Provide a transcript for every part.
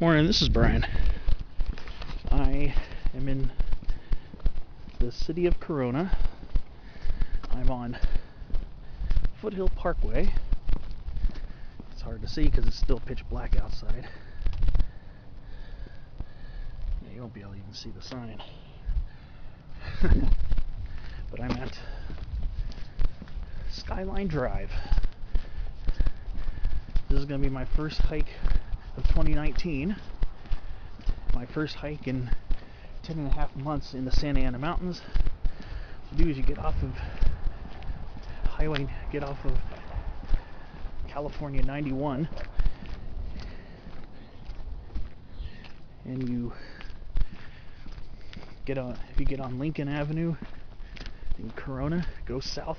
Morning, this is Brian. I am in the city of Corona. I'm on Foothill Parkway. It's hard to see because it's still pitch black outside. Yeah, you won't be able to even see the sign. But I'm at Skyline Drive. This is going to be my first hike of 2019. My first hike in 10.5 months in the Santa Ana Mountains. What you do is you get off of California 91, and you get on Lincoln Avenue in Corona, go south,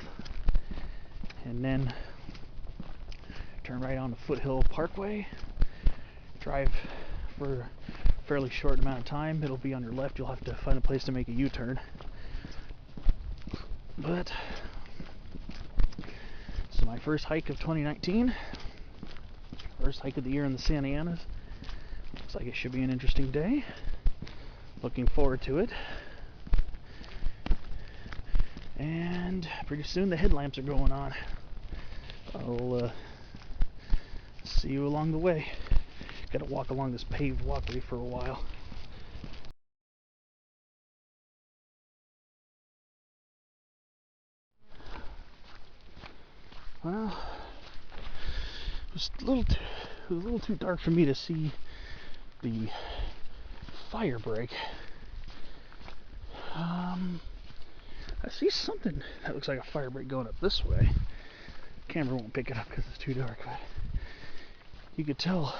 and then turn right on the Foothill Parkway. Drive for a fairly short amount of time. It'll be on your left. You'll have to find a place to make a U-turn. But this is my first hike of 2019. First hike of the year in the Santa Anas. Looks like it should be an interesting day. Looking forward to it. And pretty soon the headlamps are going on. I'll see you along the way. Gotta walk along this paved walkway for a while. Well, it was a little too dark for me to see the fire break. I see something that looks like a fire break going up this way. Camera won't pick it up because it's too dark, but you could tell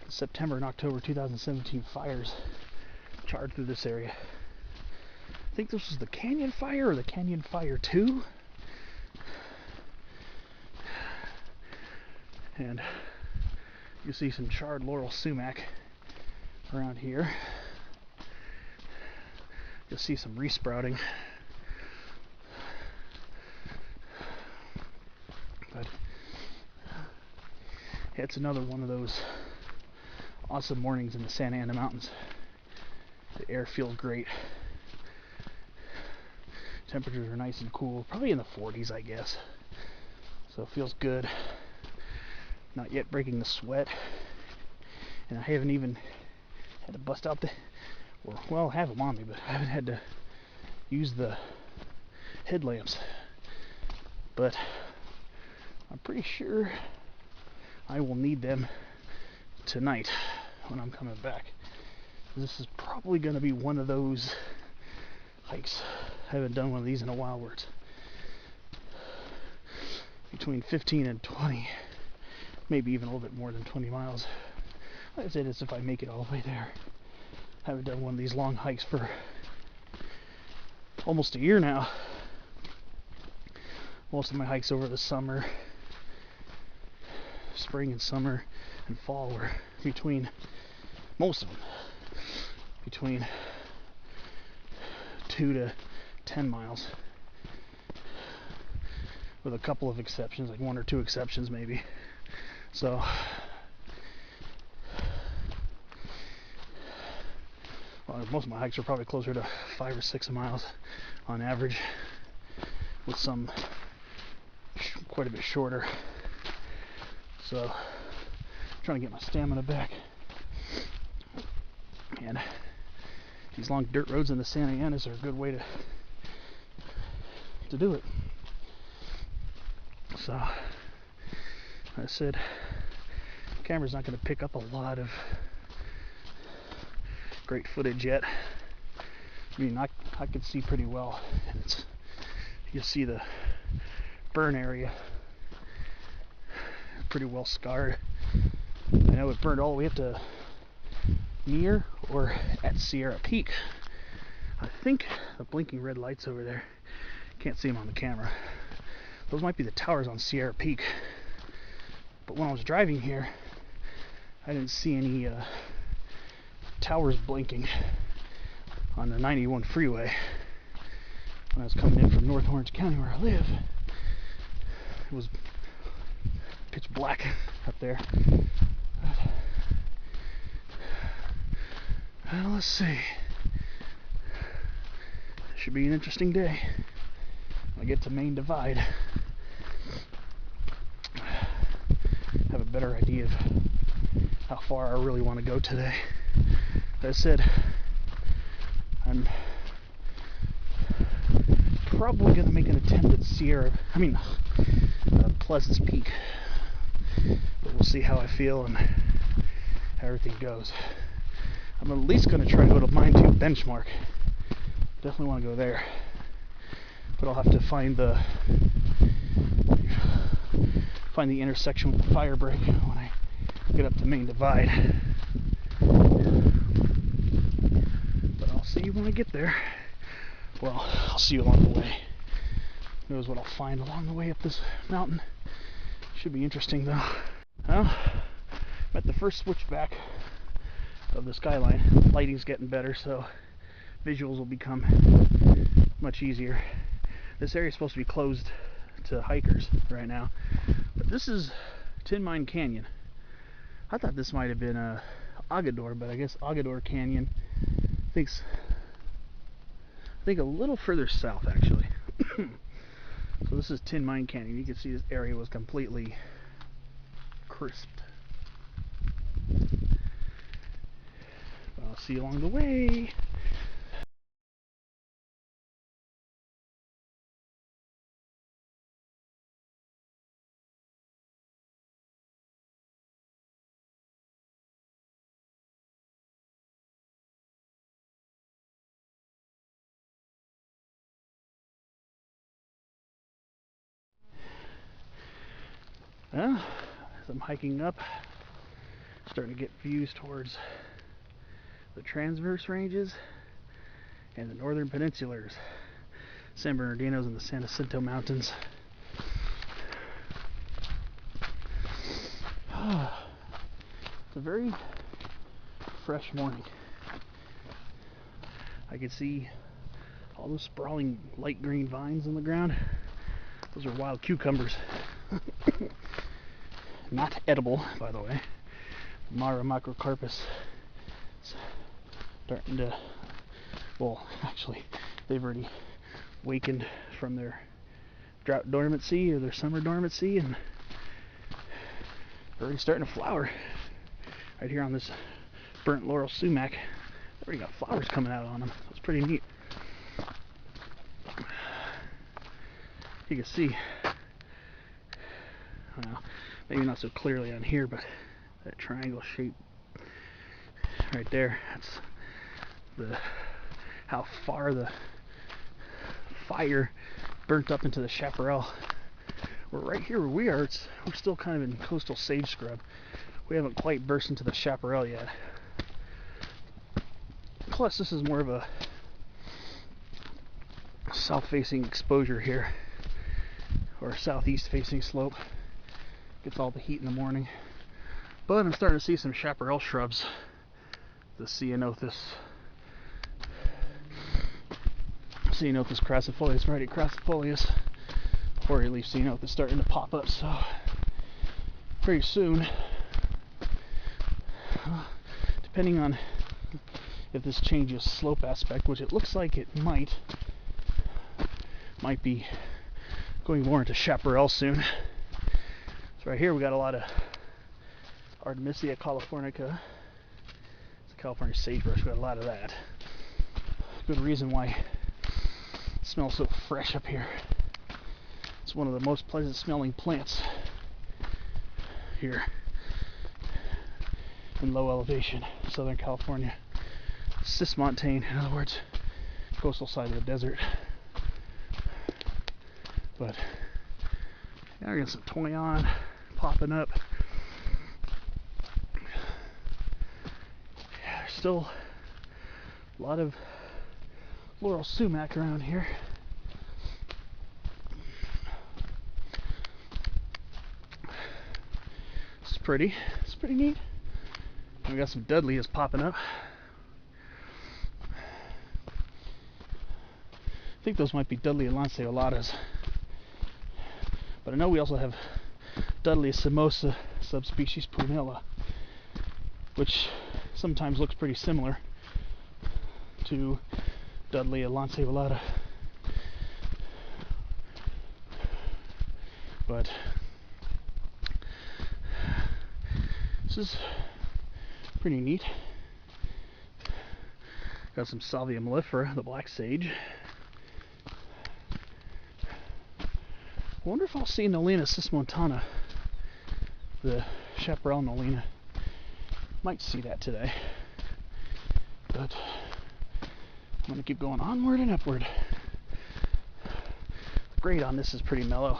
the September and October 2017 fires charged through this area. I think this was the Canyon Fire or the Canyon Fire 2. And you see some charred laurel sumac around here. You'll see some resprouting. But it's another one of those awesome mornings in the Santa Ana Mountains. The air feels great. Temperatures are nice and cool, probably in the 40s, I guess. So it feels good. Not yet breaking the sweat. And I haven't even had to bust out I have them on me, but I haven't had to use the headlamps. But I'm pretty sure I will need them tonight when I'm coming back. This is probably going to be one of those hikes. I haven't done one of these in a while where it's between 15 and 20, maybe even a little bit more than 20 miles. Like I said, it's if I make it all the way there. I haven't done one of these long hikes for almost a year now. Most of my hikes over the summer, spring and summer and fall were between 2 to 10 miles, with a couple of exceptions, like 1 or 2 exceptions maybe. So most of my hikes are probably closer to 5 or 6 miles on average, with some quite a bit shorter. So I'm trying to get my stamina back, and these long dirt roads in the Santa Anas are a good way to do it. So like I said, the camera's not going to pick up a lot of great footage yet. I mean, I could see pretty well, and you'll see the burn area pretty well scarred. I know it burned all the way up to near or at Sierra Peak. I think the blinking red lights over there, can't see them on the camera, those might be the towers on Sierra Peak. But when I was driving here, I didn't see any towers blinking on the 91 freeway. When I was coming in from North Orange County, where I live, it was pitch black up there. Well, let's see. Should be an interesting day when I get to Main Divide. Have a better idea of how far I really want to go today. As I said, I'm probably going to make an attempt at Pleasant's Peak. But we'll see how I feel and how everything goes. I'm at least going to try to go to Mine 2 Benchmark. Definitely want to go there. But I'll have to find the intersection with the fire break when I get up to Main Divide. But I'll see you when I get there. Well, I'll see you along the way. Who knows what I'll find along the way up this mountain. Should be interesting though. Well, I'm at the first switchback of the Skyline. Lighting's getting better, so visuals will become much easier. This area is supposed to be closed to hikers right now, but this is Tin Mine Canyon. I thought this might have been Hagador, but I guess Hagador Canyon I think a little further south actually. So this is Tin Mine Canyon. You can see this area was completely crisped. I'll see you along the way. Well, as I'm hiking up, starting to get views towards the transverse ranges and the northern peninsulars, San Bernardinos and the San Jacinto Mountains. It's a very fresh morning. I can see all those sprawling light green vines on the ground. Those are wild cucumbers. Not edible, by the way. Mara macrocarpus. Starting to, well, actually, they've already wakened from their drought dormancy or their summer dormancy, and they're already starting to flower. Right here on this burnt laurel sumac, they already got flowers coming out on them. That's pretty neat. You can see, well, maybe not so clearly on here, but that triangle shape right there, that's how far the fire burnt up into the chaparral. We're right here where we are. We're still kind of in coastal sage scrub. We haven't quite burst into the chaparral yet. Plus, this is more of a south-facing exposure here, or southeast-facing slope. Gets all the heat in the morning. But I'm starting to see some chaparral shrubs. The Ceanothus crassifolius, variety crassifolius, or at least Ceanothus starting to pop up. So pretty soon, depending on if this changes slope aspect, which it looks like it might be going more into chaparral soon. So right here we got a lot of Artemisia californica. It's a California sagebrush. We got a lot of that. Good reason why it smells so fresh up here. It's one of the most pleasant smelling plants here in low elevation, Southern California. Cismontane, in other words, coastal side of the desert. But yeah, I got some toyon popping up. Yeah, there's still a lot of laurel sumac around here. It's pretty neat. And we got some Dudleyias popping up. I think those might be Dudleya lanceolatas. But I know we also have Dudleya simosa subspecies punella, which sometimes looks pretty similar to Dudley Lanceolata. But this is pretty neat. Got some Salvia mellifera, the black sage. I wonder if I'll see Nolina cismontana, the chaparral Nolina. Might see that today. But I'm going to keep going onward and upward. The grade on this is pretty mellow.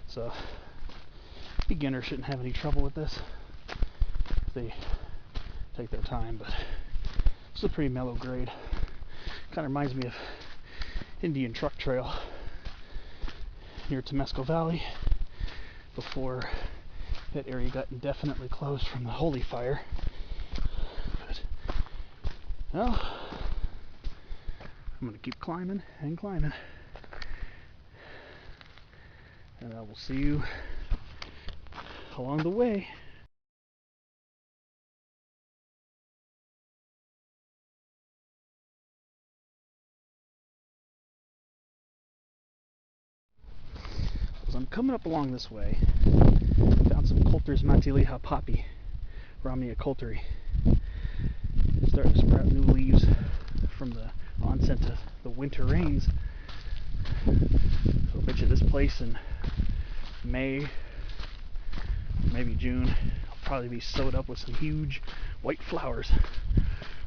So beginners shouldn't have any trouble with this if they take their time, but it's a pretty mellow grade. Kind of reminds me of Indian Truck Trail near Temescal Valley before that area got indefinitely closed from the Holy Fire. But, well, I'm going to keep climbing and climbing, and I will see you along the way. As I'm coming up along this way, found some Coulter's Matiliha poppy, Ramia coulteri. Starting to sprout new leaves from the onset of the winter rains. So I'll bet you this place in May, maybe June, will probably be sewed up with some huge white flowers.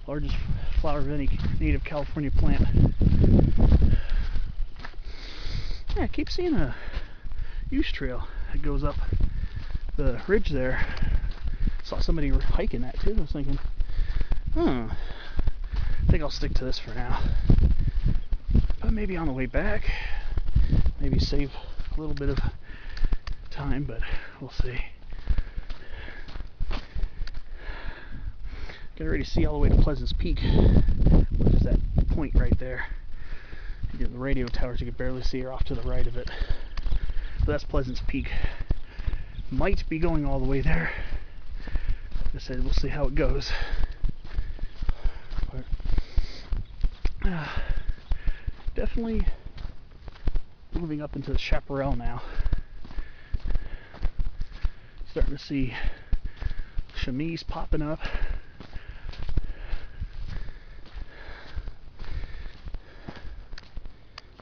Largest flower of any native California plant. Yeah, I keep seeing a use trail that goes up the ridge there. Saw somebody hiking that too. I was thinking, I think I'll stick to this for now. But maybe on the way back, maybe save a little bit of time, but we'll see. Can already see all the way to Pleasance Peak, which is that point right there. You get the radio towers, you can barely see her off to the right of it. So that's Pleasance Peak. Might be going all the way there. Like I said, we'll see how it goes. But, definitely moving up into the chaparral now. Starting to see chamise popping up.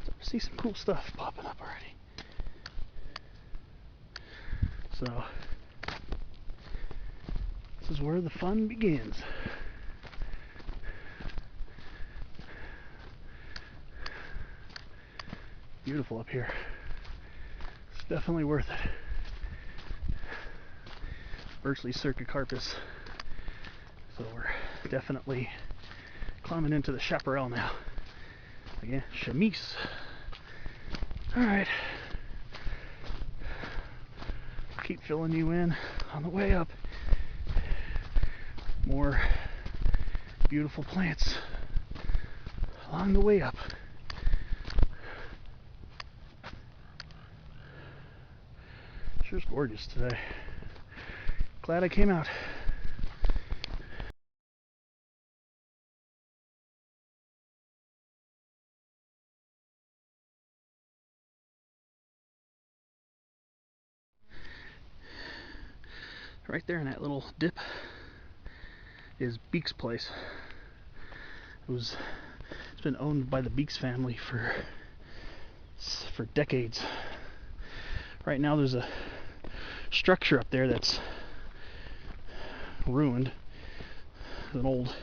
Starting to see some cool stuff popping up already. So, this is where the fun begins. Beautiful up here. It's definitely worth it. Birchley Cercocarpus. So we're definitely climbing into the chaparral now. Again, chamise. Alright. Keep filling you in on the way up. More beautiful plants along the way up. Sure's gorgeous today. Glad I came out. Right there in that little dip is Beeks Place. It's been owned by the Beeks family for decades. Right now there's a structure up there that's ruined. An old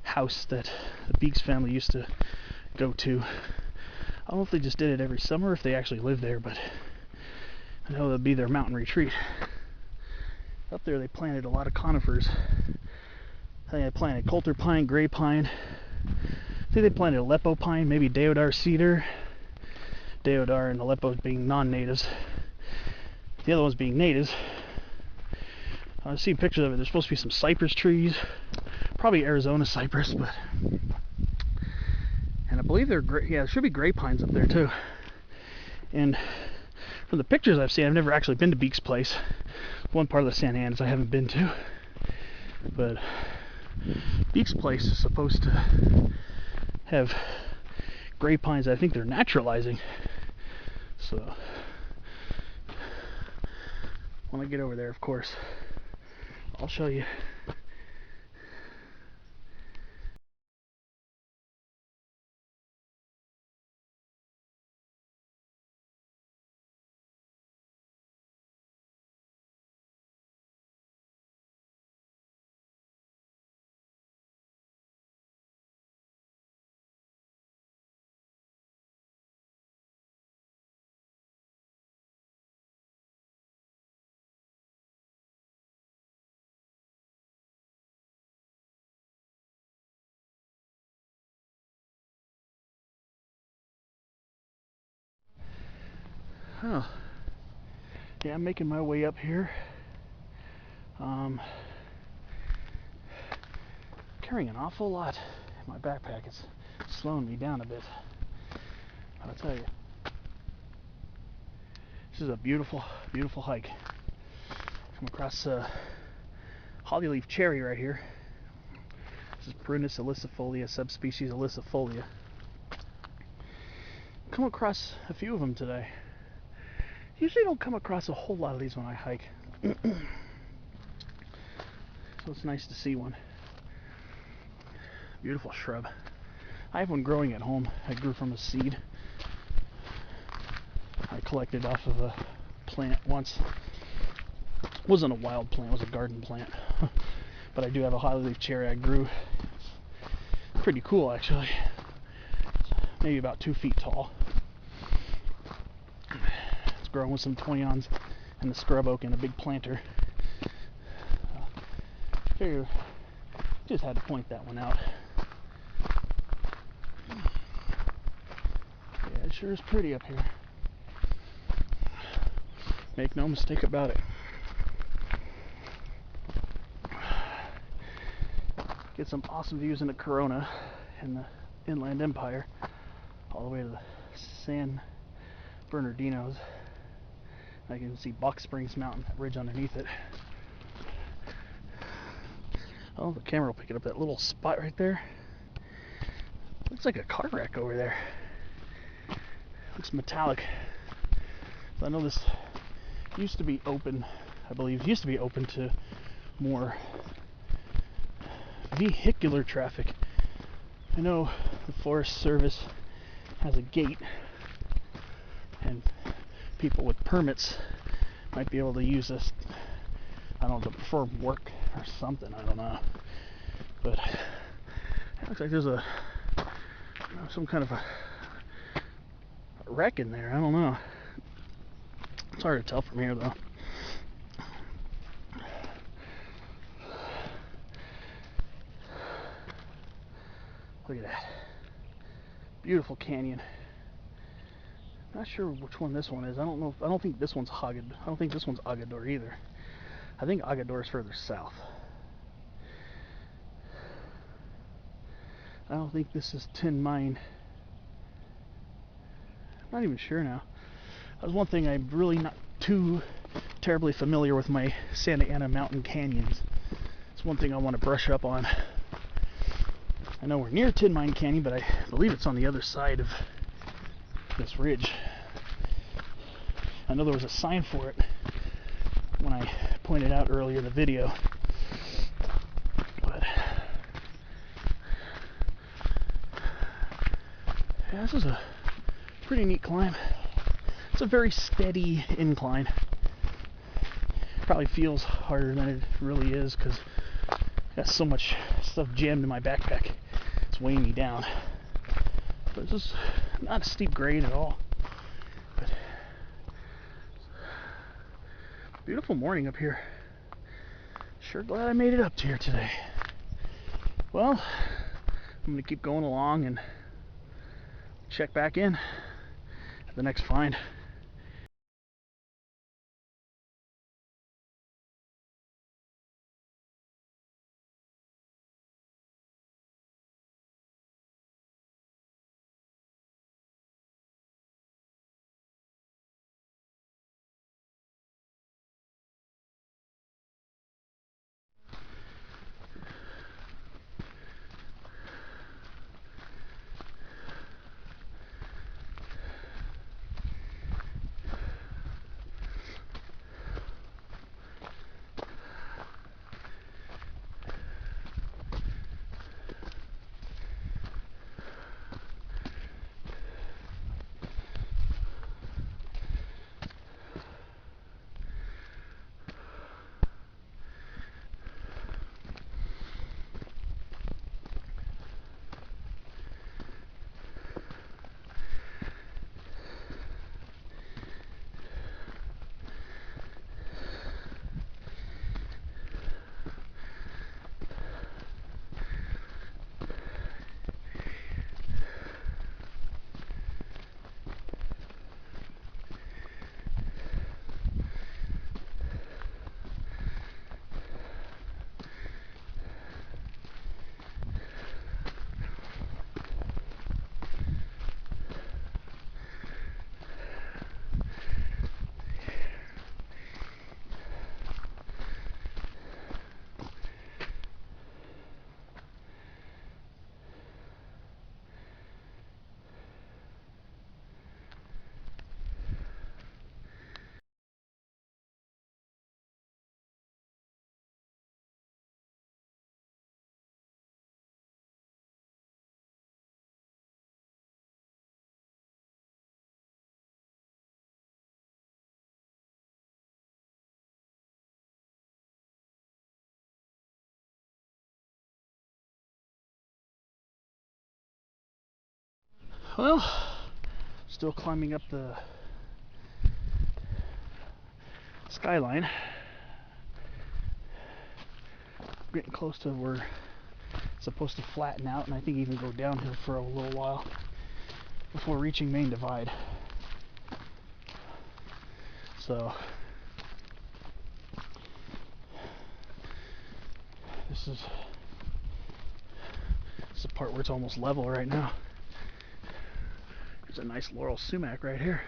house that the Beeks family used to go to. I don't know if they just did it every summer, if they actually lived there, but I know that'd be their mountain retreat. Up there they planted a lot of conifers. I think they planted coulter pine, gray pine. I think they planted Aleppo pine, maybe deodar cedar. Deodar and Aleppo being non-natives. The other ones being natives. I've seen pictures of it. There's supposed to be some cypress trees. Probably Arizona cypress, but... And I believe they're gray. Yeah, there should be gray pines up there too. And from the pictures I've seen, I've never actually been to Beeks Place. One part of the Santa Anas I haven't been to. But Beeks Place is supposed to have gray pines. I think they're naturalizing. So when I get over there, of course, I'll show you. Oh, yeah, I'm making my way up here. Carrying an awful lot in my backpack. It's slowing me down a bit. I'll tell you, this is a beautiful, beautiful hike. Come across hollyleaf cherry right here. This is Prunus ilicifolia, subspecies ilicifolia. Come across a few of them today. Usually don't come across a whole lot of these when I hike. So it's nice to see one. Beautiful shrub. I have one growing at home. I grew from a seed. I collected off of a plant once. It wasn't a wild plant, it was a garden plant. But I do have a hollyleaf cherry I grew. It's pretty cool actually. Maybe about 2 feet tall. It's growing with some toyons and the scrub oak and a big planter. Figure, just had to point that one out. Yeah, it sure is pretty up here. Make no mistake about it. Get some awesome views in the Corona and the Inland Empire, all the way to the San Bernardinos. I can see Box Springs Mountain, that ridge underneath it. Oh, the camera will pick it up. That little spot right there. Looks like a car wreck over there. Looks metallic. So I know this used to be open, I believe, used to be open to more vehicular traffic. I know the Forest Service has a gate, and people with permits might be able to use this, I don't know, to perform work or something, I don't know. But it looks like there's a, some kind of a wreck in there, I don't know. It's hard to tell from here though. Look at that. Beautiful canyon. Not sure which one this one is. I don't know. I don't think this one's Hagador. I don't think this one's Hagador either. I think Hagador is further south. I don't think this is Tin Mine. I'm not even sure now. That was one thing I'm really not too terribly familiar with, my Santa Ana mountain canyons. It's one thing I want to brush up on. I know we're near Tin Mine Canyon, but I believe it's on the other side of this ridge. I know there was a sign for it when I pointed out earlier in the video. But yeah, this is a pretty neat climb. It's a very steady incline. Probably feels harder than it really is because I got so much stuff jammed in my backpack. It's weighing me down. But this is not a steep grade at all. But beautiful morning up here. Sure glad I made it up to here today. Well, I'm going to keep going along and check back in at the next find. Well, still climbing up the Skyline. Getting close to where it's supposed to flatten out and I think even go downhill for a little while before reaching Main Divide. So this is the part where it's almost level right now. There's a nice laurel sumac right here.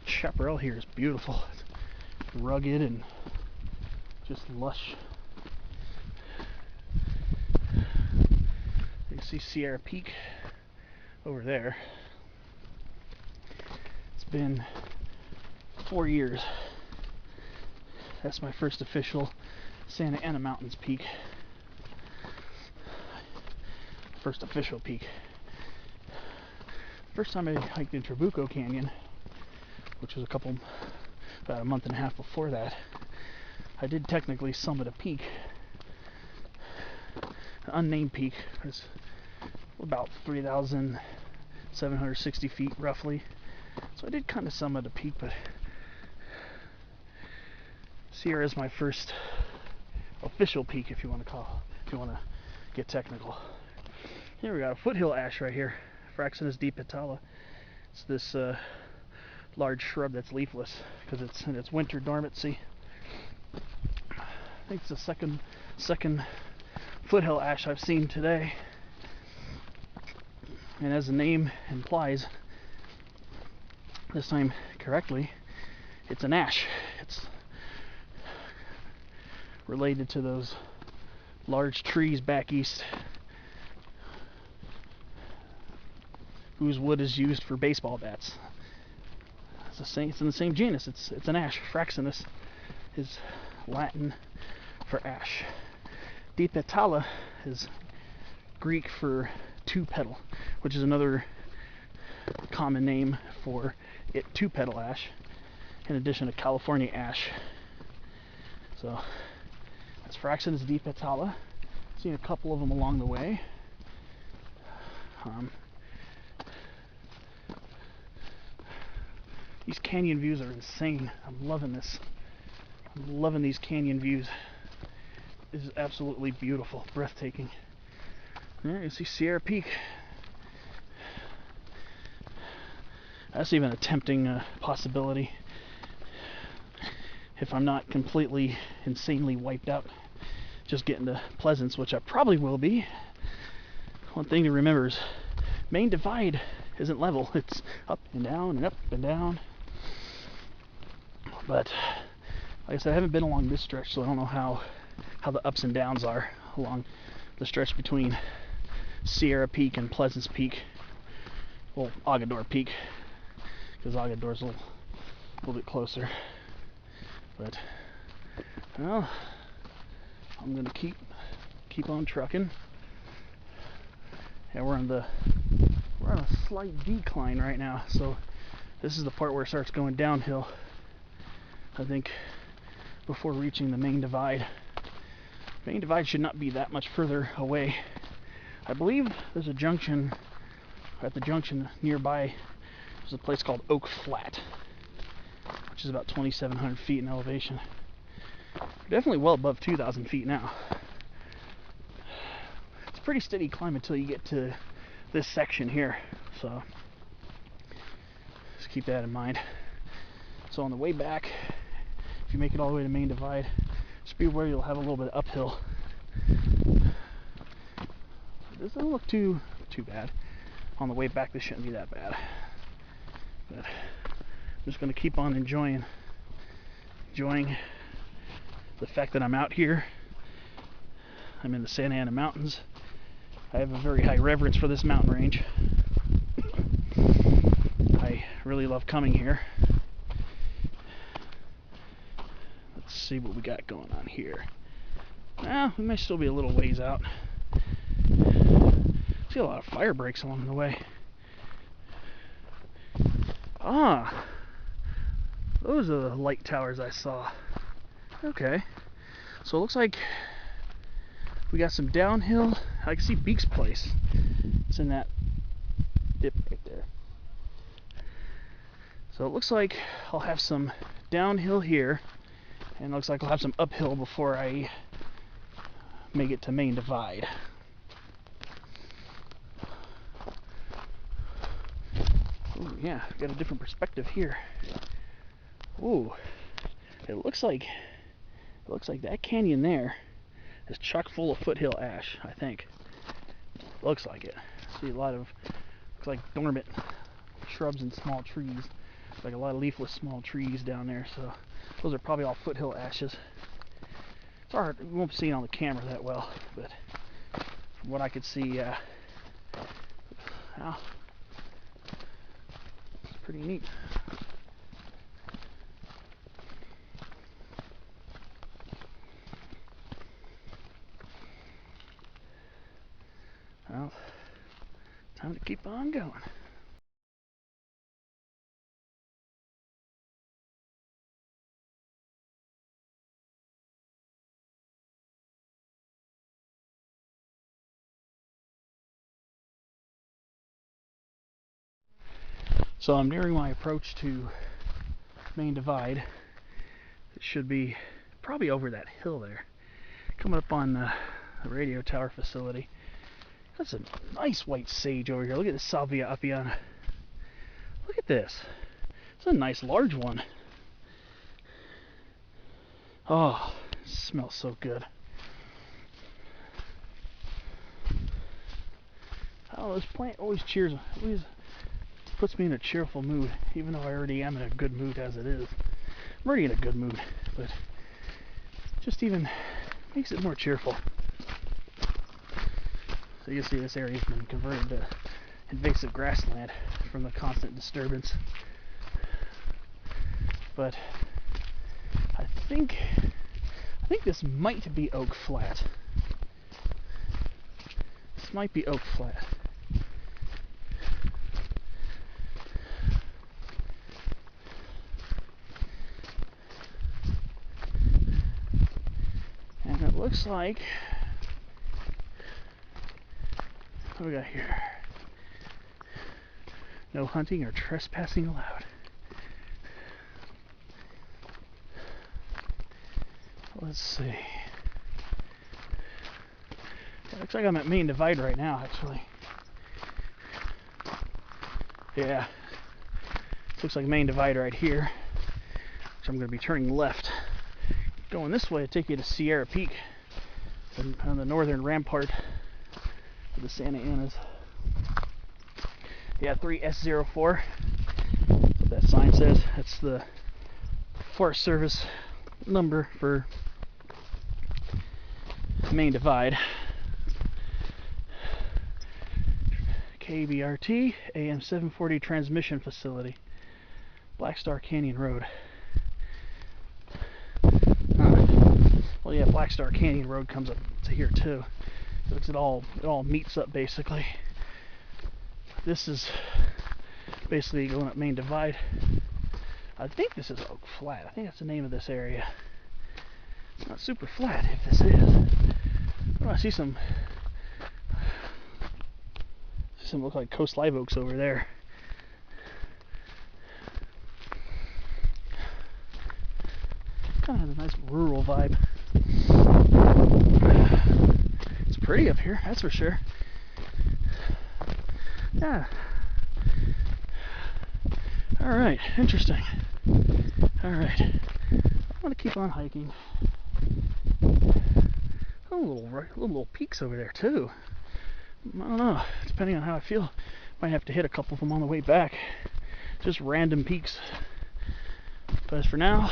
Chaparral here is beautiful. It's rugged and just lush. You can see Sierra Peak over there. It's been 4 years. That's my first official Santa Ana Mountains peak. First official peak. First time I hiked in Trabuco Canyon, which was about a month and a half before that, I did technically summit a peak, an unnamed peak. It's about 3,760 feet roughly. So I did kind of summit a peak, but Sierra is my first official peak, if you want to get technical. Here we got a foothill ash right here, Fraxinus dipetala. It's this large shrub that's leafless because it's in its winter dormancy. I think it's the second foothill ash I've seen today, and as the name implies, this time correctly, it's an ash. It's related to those large trees back east whose wood is used for baseball bats. It's in the same genus. It's an ash. Fraxinus is Latin for ash. Dipetala is Greek for two-petal, which is another common name for two-petal ash, in addition to California ash. So that's Fraxinus dipetala. Seen a couple of them along the way. These canyon views are insane. I'm loving this. I'm loving these canyon views. This is absolutely beautiful, breathtaking. There you can see Sierra Peak. That's even a tempting possibility if I'm not completely insanely wiped out just getting to Pleasance, which I probably will be. One thing to remember is Main Divide isn't level. It's up and down and up and down. But like I said, I haven't been along this stretch, so I don't know how the ups and downs are along the stretch between Sierra Peak and Pleasance Peak. Well, Hagador Peak, because Hagador's a little bit closer. But well, I'm gonna keep on trucking. Yeah, we're on a slight decline right now, so this is the part where it starts going downhill, I think, before reaching the Main Divide. Main Divide should not be that much further away. I believe there's a junction, at the junction nearby, there's a place called Oak Flat, which is about 2,700 feet in elevation. Definitely well above 2,000 feet now. It's a pretty steady climb until you get to this section here, so just keep that in mind. So on the way back, if you make it all the way to Main Divide, just be aware you'll have a little bit of uphill. This doesn't look too bad. On the way back, this shouldn't be that bad. But I'm just going to keep on enjoying the fact that I'm out here. I'm in the Santa Ana Mountains. I have a very high reverence for this mountain range. I really love coming here. Let's see what we got going on here. Well, we may still be a little ways out. See a lot of fire breaks along the way. Ah, those are the light towers I saw. Okay, so it looks like we got some downhill. I can see Beeks Place. It's in that dip right there. So it looks like I'll have some downhill here, and it looks like I'll have some uphill before I make it to Main Divide. Ooh, yeah, got a different perspective here. Ooh, it looks like that canyon there is chock full of foothill ash, I think. Looks like it. See a lot of, looks like dormant shrubs and small trees. Like a lot of leafless small trees down there, so those are probably all foothill ashes. It's hard, you won't see it on the camera that well, but from what I could see, yeah, it's pretty neat. Well, time to keep on going. So I'm nearing my approach to Main Divide. It should be probably over that hill there. Coming up on the radio tower facility. That's a nice white sage over here. Look at this Salvia apiana. Look at this. It's a nice large one. Oh, it smells so good. Oh, this plant always puts me in a cheerful mood, even though I already am in a good mood as it is. I'm already in a good mood, but just even makes it more cheerful. So you see this area has been converted to invasive grassland from the constant disturbance. But I think this might be Oak Flat. This might be Oak Flat. And it looks like, what do we got here? No hunting or trespassing allowed. Let's see. It looks like I'm at Main Divide right now, actually. Yeah. Looks like Main Divide right here. So I'm going to be turning left. Going this way to take you to Sierra Peak on the northern rampart of the Santa Anas. Yeah, 3S04. That's what that sign says. That's the Forest Service number for Main Divide. KBRT AM 740 transmission facility, Black Star Canyon Road. Well, yeah, Black Star Canyon Road comes up to here too. So it all meets up basically. This is basically going up Main Divide. I think this is Oak Flat. I think that's the name of this area. It's not super flat if this is. Oh, I see some look like coast live oaks over there. Kind of has a nice rural vibe. It's pretty up here, that's for sure. Yeah. Alright, interesting. Alright. I'm going to keep on hiking. Oh, little peaks over there too. I don't know, depending on how I feel, might have to hit a couple of them on the way back. Just random peaks. But as for now,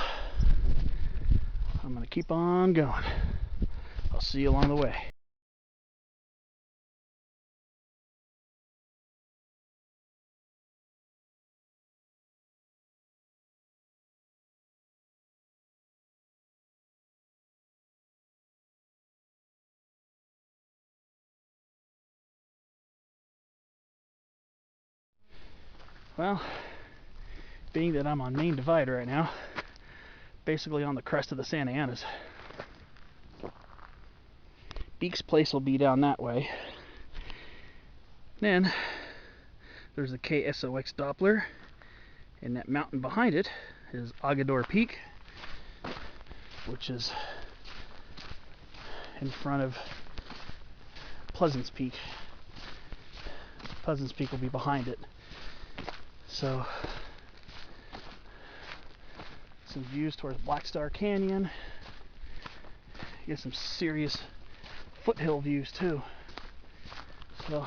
I'm going to keep on going. I'll see you along the way. Well, being that I'm on Main Divide right now, basically on the crest of the Santa Anas, Beeks Place will be down that way. Then there's the KSOX Doppler, and that mountain behind it is Hagador Peak, which is in front of Pleasance Peak. Pleasance Peak will be behind it. So some views towards Black Star Canyon. You get some serious foothill views too. So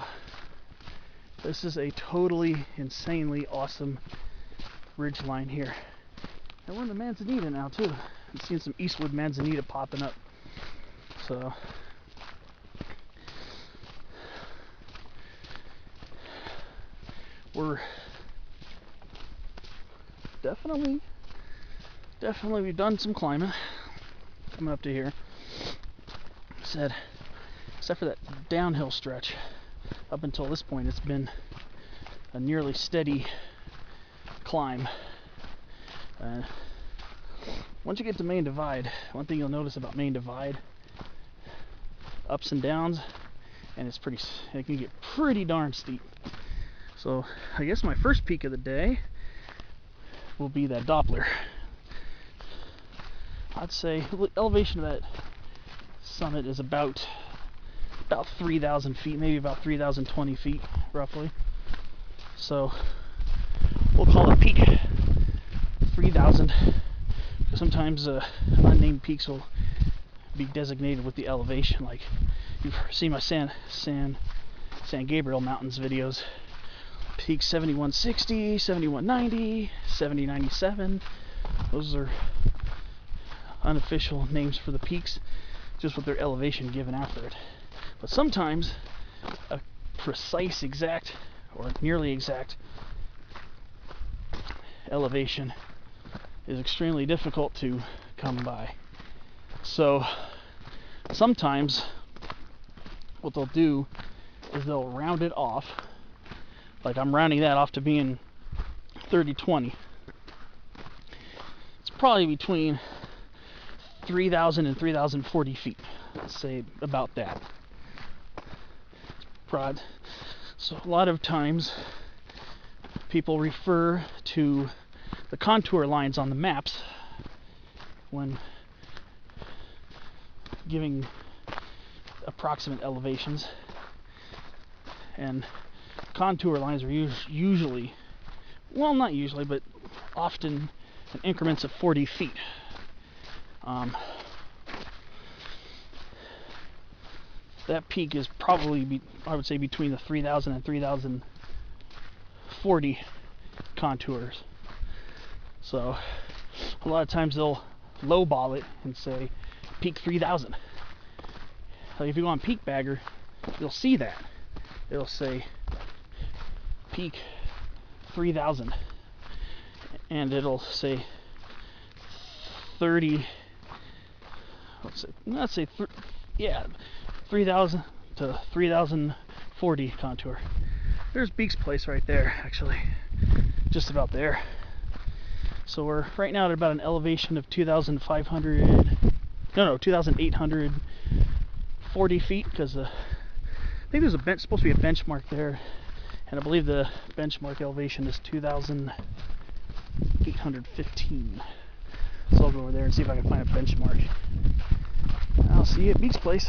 this is a totally insanely awesome ridgeline here. And we're in the Manzanita now too. I'm seeing some Eastwood Manzanita popping up. So we're definitely we've done some climbing coming up to here. Said, except for that downhill stretch, up until this point it's been a nearly steady climb. Once you get to Main Divide, one thing you'll notice about Main Divide, ups and downs, and it can get pretty darn steep. So I guess my first peak of the day will be that Doppler. I'd say the elevation of that summit is about 3,000 feet, maybe about 3,020 feet roughly. So we'll call it peak 3,000. Sometimes unnamed peaks will be designated with the elevation, like you've seen my San Gabriel Mountains videos. Peak 7160, 7190, 7097. Those are unofficial names for the peaks, just with their elevation given after it. But sometimes a precise, exact, or nearly exact elevation is extremely difficult to come by. So sometimes what they'll do is they'll round it off. Like I'm rounding that off to being 3020. It's probably between 3,000 and 3,040 feet. Let's say about that. Prod. So a lot of times people refer to the contour lines on the maps when giving approximate elevations, and contour lines are usually, well, not usually, but often in increments of 40 feet. That peak is probably, I would say, between the 3,000 and 3,040 contours. So a lot of times they'll lowball it and say peak 3,000. Like if you go on Peak Bagger, you'll see that. It'll say peak 3,000, and it'll say 30. Let's say 3,000 to 3,040 contour. There's Beeks Place right there, actually, just about there. So we're right now at about an elevation of 2,840 feet, because I think there's supposed to be a benchmark there, and I believe the benchmark elevation is 2,815. So I'll go over there and see if I can find a benchmark. I'll see you at Beeks Place.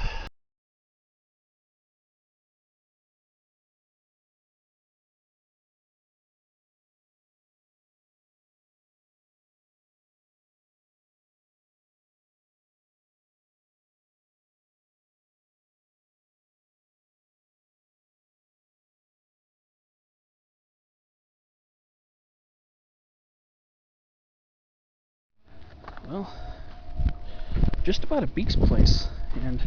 Well, just about a Beeks Place, and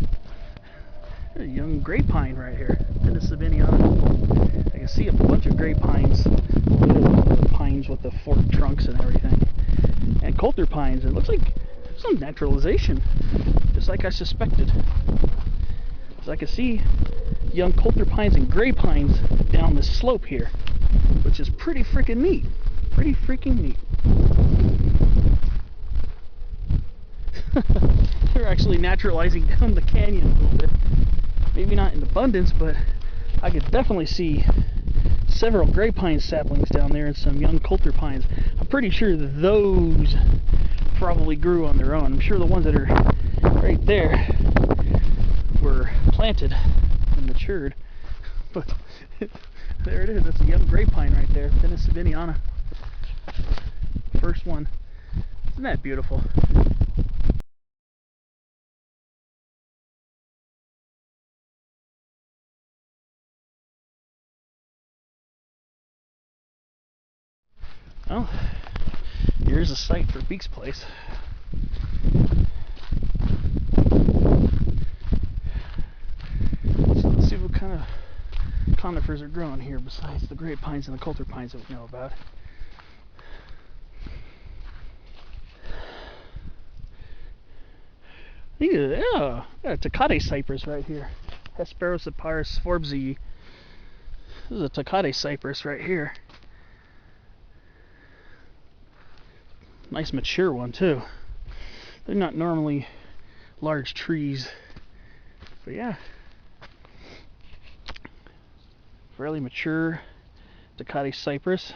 there's a young gray pine right here. Pinus sabiniana. I can see a bunch of gray pines, the pines with the forked trunks and everything, and coulter pines. It looks like some naturalization, just like I suspected. So I can see young coulter pines and gray pines down this slope here, which is pretty freaking neat. Pretty freaking neat. They're actually naturalizing down the canyon a little bit. Maybe not in abundance, but I could definitely see several gray pine saplings down there and some young coulter pines. I'm pretty sure that those probably grew on their own. I'm sure the ones that are right there were planted and matured. But there it is. That's a young gray pine right there. Pinus sabiniana. First one. Isn't that beautiful? Well, here's a site for Beeks Place. So let's see what kind of conifers are growing here besides the great pines and the coulter pines that we know about. Yeah, got a Tecate cypress right here. Hesperocypris forbesii. This is a Tecate cypress right here. Nice mature one too. They're not normally large trees, but yeah, fairly mature Tecate cypress.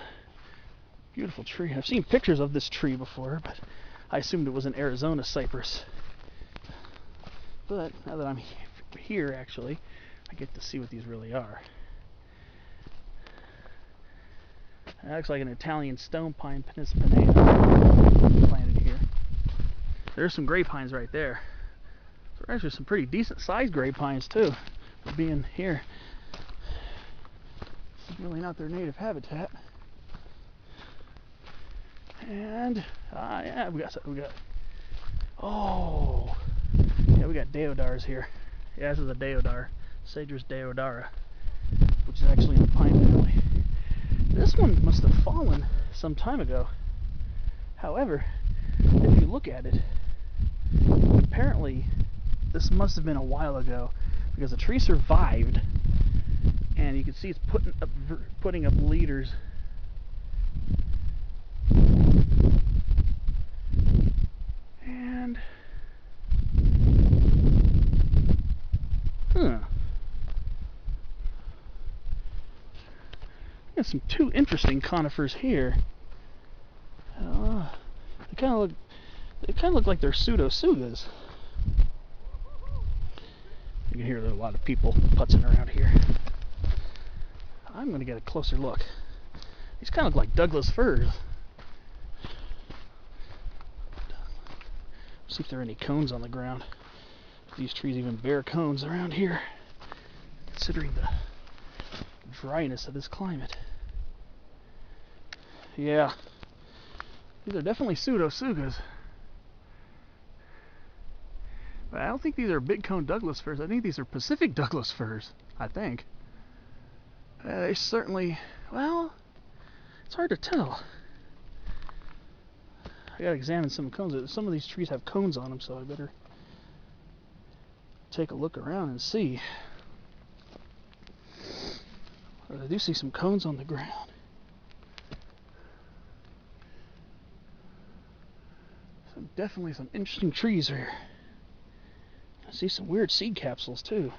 Beautiful tree. I've seen pictures of this tree before, but I assumed it was an Arizona cypress. But now that I'm here, actually, I get to see what these really are. That looks like an Italian stone pine, Pinus pinea, planted here. There's some gray pines right there. There's actually some pretty decent sized gray pines too, for being here. This is really not their native habitat. And yeah, we got oh yeah, we got deodars here. Yeah, this is a deodar, Cedrus deodara, which is actually in the pine family. This one must have fallen some time ago. However, if you look at it, apparently this must have been a while ago because the tree survived, and you can see it's putting up leaders. And got some two interesting conifers here. They kind of look like they're pseudotsugas. You can hear there are a lot of people putzing around here. I'm going to get a closer look. These kind of look like Douglas firs. See if there are any cones on the ground. If these trees even bear cones around here, considering the dryness of this climate. Yeah, these are definitely pseudotsugas. But I don't think these are big cone Douglas firs. I think these are Pacific Douglas firs. I think. They certainly, well, it's hard to tell. I gotta examine some cones. Some of these trees have cones on them, so I better take a look around and see. I do see some cones on the ground. Definitely some interesting trees here. I see some weird seed capsules too.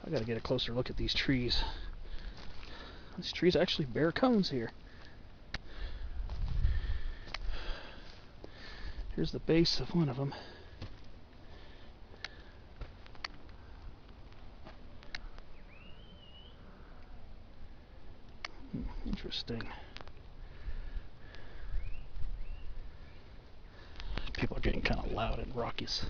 I gotta get a closer look at these trees. These trees actually bear cones here. Here's the base of one of them. Interesting. People are getting kind of loud and raucous.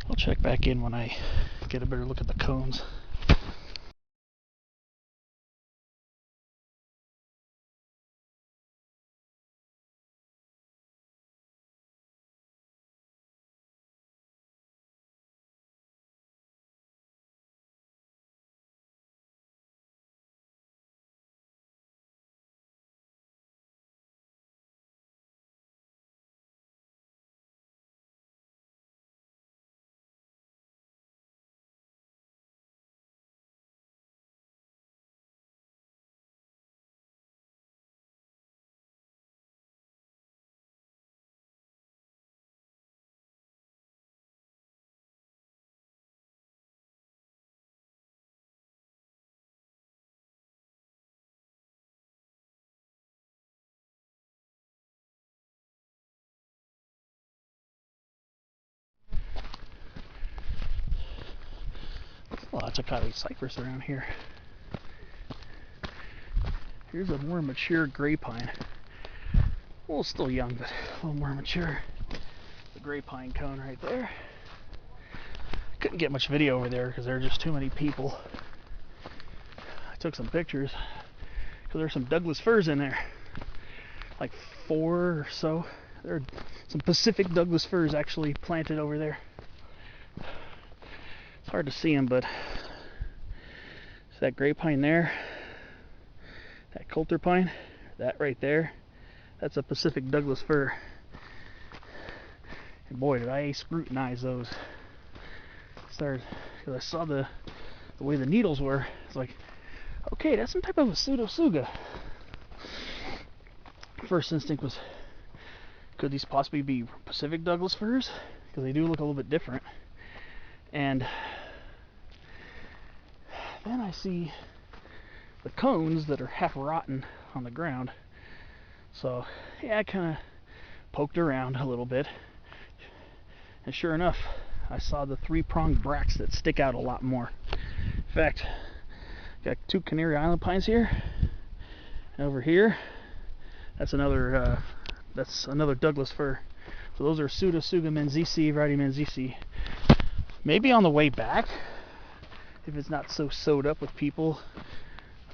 I'll check back in when I get a better look at the cones. Lots of Caloric cypress around here. Here's a more mature gray pine. Well, still young, but a little more mature. The gray pine cone right there. Couldn't get much video over there because there are just too many people. I took some pictures because there's some Douglas firs in there. Like 4 or so. There are some Pacific Douglas firs actually planted over there. It's hard to see them, but it's that gray pine there, that coulter pine, that right there, that's a Pacific Douglas fir. And boy, did I scrutinize those. Because I saw the way the needles were. It's like, okay, that's some type of a pseudotsuga. First instinct was, could these possibly be Pacific Douglas firs? Because they do look a little bit different. And then I see the cones that are half rotten on the ground. So yeah, I kind of poked around a little bit, and sure enough, I saw the 3-pronged bracts that stick out a lot more. In fact, got 2 Canary Island pines here, and over here, that's another Douglas fir. So those are Pseudotsuga menziesii, variety menziesii. Maybe on the way back, if it's not so sewed up with people,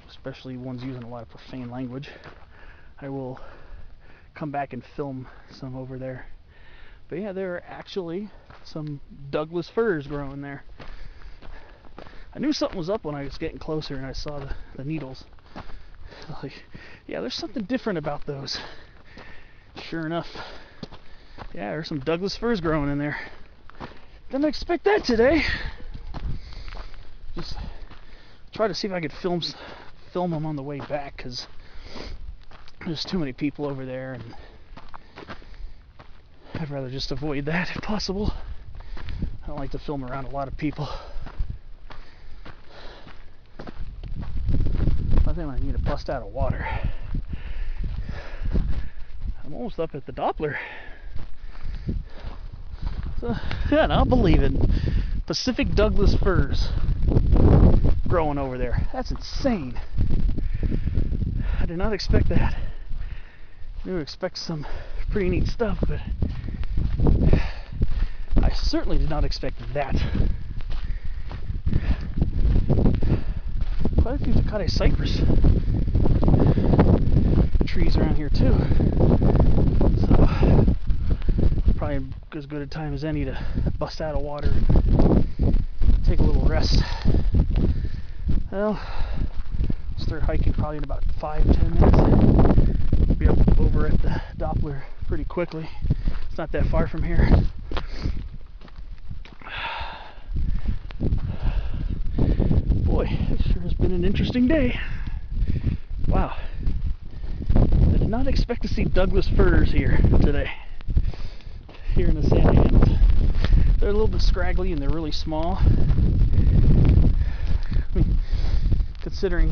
especially ones using a lot of profane language, I will come back and film some over there. But yeah, there are actually some Douglas firs growing there. I knew something was up when I was getting closer and I saw the needles. Like, yeah, there's something different about those. Sure enough, yeah, there's some Douglas firs growing in there. Didn't expect that today. Just try to see if I could film them on the way back, because there's too many people over there, and I'd rather just avoid that if possible. I don't like to film around a lot of people. I think I need to bust out of water. I'm almost up at the Doppler. So, yeah, I'll believe it. Pacific Douglas firs growing over there. That's insane. I did not expect that. I knew to expect some pretty neat stuff, but I certainly did not expect that. Quite a few Takate cypress trees around here too. So probably as good a time as any to bust out of water and take a little rest. Well, start hiking probably in about 5-10 minutes. Be up over at the Doppler pretty quickly. It's not that far from here. Boy, it sure has been an interesting day. Wow. I did not expect to see Douglas firs here today. Here in the Sandhills. They're a little bit scraggly and they're really small. Considering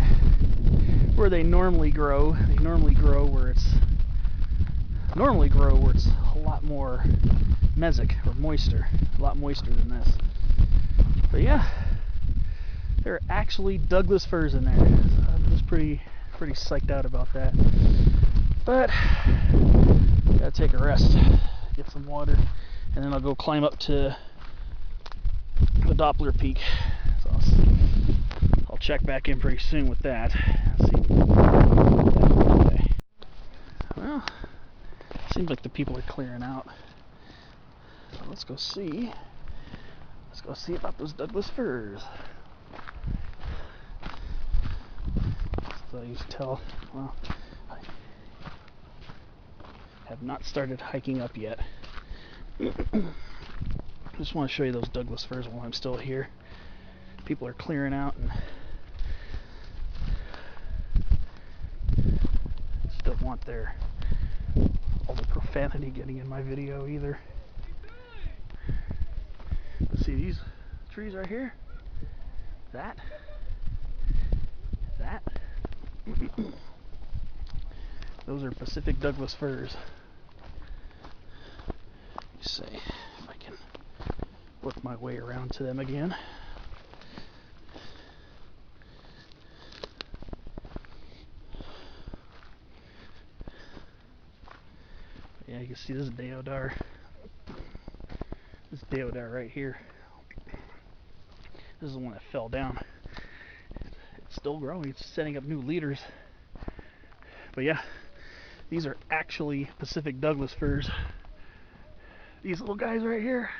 where they normally grow where it's a lot more mesic or moister, a lot moister than this. But yeah, there are actually Douglas firs in there. So I was pretty psyched out about that. But gotta take a rest, get some water, and then I'll go climb up to the Doppler Peak. So I'll check back in pretty soon with that. Let's see. Okay. Well, seems like the people are clearing out. So let's go see. Let's go see about those Douglas firs. So you can tell, well, I have not started hiking up yet. I just want to show you those Douglas firs while I'm still here. People are clearing out, and just don't want all the profanity getting in my video either. But see these trees right here? That. Those are Pacific Douglas firs. Let me see if I can work my way around to them again. See, this is deodar. This deodar right here. This is the one that fell down. It's still growing. It's setting up new leaders. But yeah, these are actually Pacific Douglas firs. These little guys right here.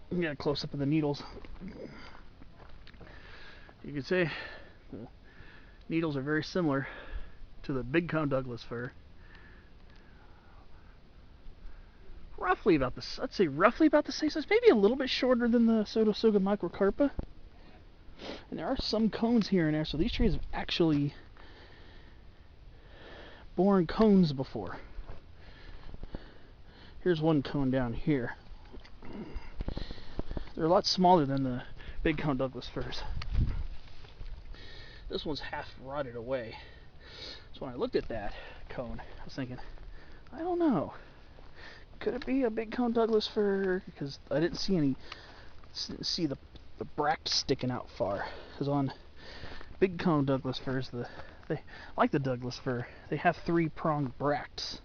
You get a close up of the needles. You could say the needles are very similar to the big cone Douglas fir. Roughly about this, I'd say roughly about the same size, maybe a little bit shorter than the Pseudotsuga microcarpa. And there are some cones here and there, so these trees have actually borne cones before. Here's one cone down here. They're a lot smaller than the big cone Douglas firs. This one's half rotted away. So when I looked at that cone, I was thinking, I don't know. Could it be a big cone Douglas fir? Because I didn't see the bracts sticking out far. Because on big cone Douglas firs, they like the Douglas fir, they have 3-pronged bracts,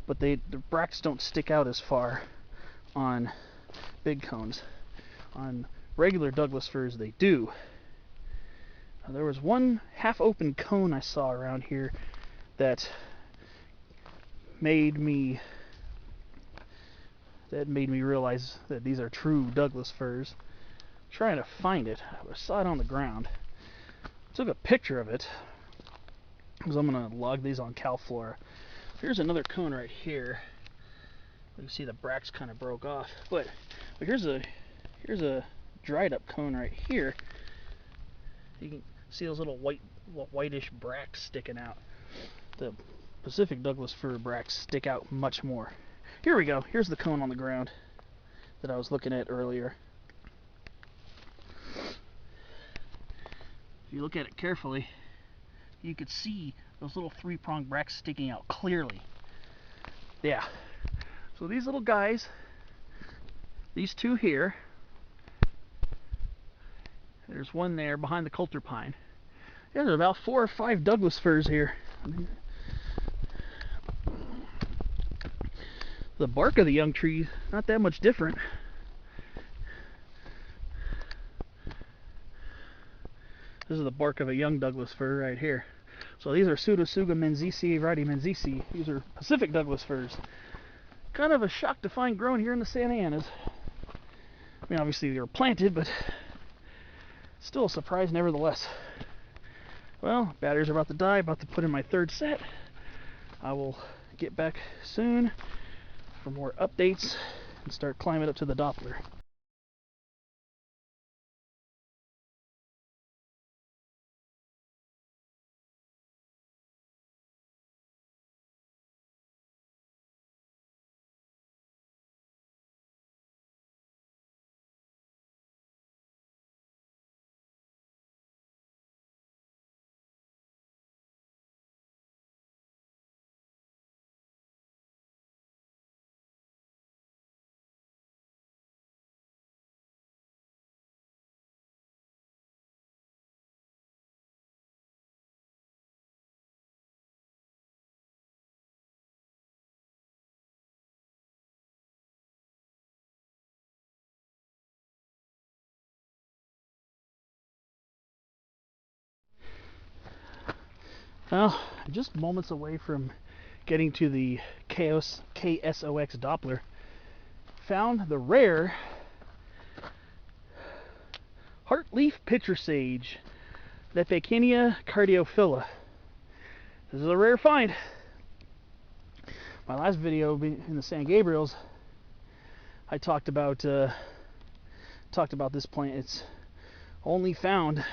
but the bracts don't stick out as far on big cones. On regular Douglas firs, they do. There was one half-open cone I saw around here that made me realize that these are true Douglas firs. I'm trying to find it. I saw it on the ground. Took a picture of it because I'm going to log these on CalFlora. Here's another cone right here. You can see the bracts kind of broke off, but here's a dried up cone right here. You can see those little whitish bracts sticking out. The Pacific Douglas fir bracts stick out much more. Here we go. Here's the cone on the ground that I was looking at earlier. If you look at it carefully, you could see those little 3-pronged bracts sticking out clearly. Yeah. So these little guys, these two here, there's one there behind the coulter pine. Yeah, there's about 4 or 5 Douglas firs here. The bark of the young tree, not that much different. This is the bark of a young Douglas fir right here. So these are Pseudotsuga menziesii, Riverside menziesii. These are Pacific Douglas firs. Kind of a shock to find growing here in the Santa Anas. I mean, obviously they were planted, but still a surprise nevertheless. Well, batteries are about to die, about to put in my 3rd set. I will get back soon for more updates and start climbing up to the Doppler. Well, just moments away from getting to the KSOX Doppler, found the rare heartleaf pitcher sage, Lepikinia cardiophila. This is a rare find. My last video in the San Gabriels, I talked about this plant. It's only found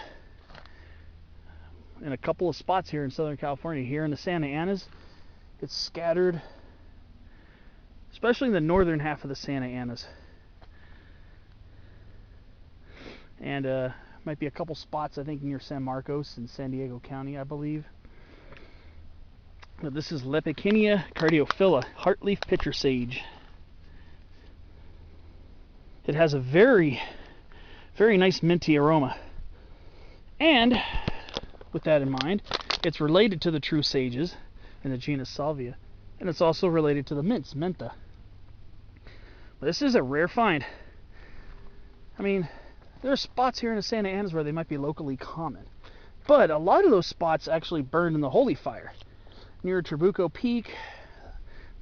in a couple of spots here in Southern California. Here in the Santa Anas, it's scattered, especially in the northern half of the Santa Anas. And might be a couple spots, I think, near San Marcos in San Diego County, I believe. But this is Lepikinia cardiophila, heartleaf pitcher sage. It has a very, very nice minty aroma. And with that in mind, it's related to the true sages in the genus Salvia, and it's also related to the mints, mentha. But this is a rare find. I mean, there are spots here in the Santa Anas where they might be locally common, but a lot of those spots actually burned in the holy fire. Near Trabuco Peak,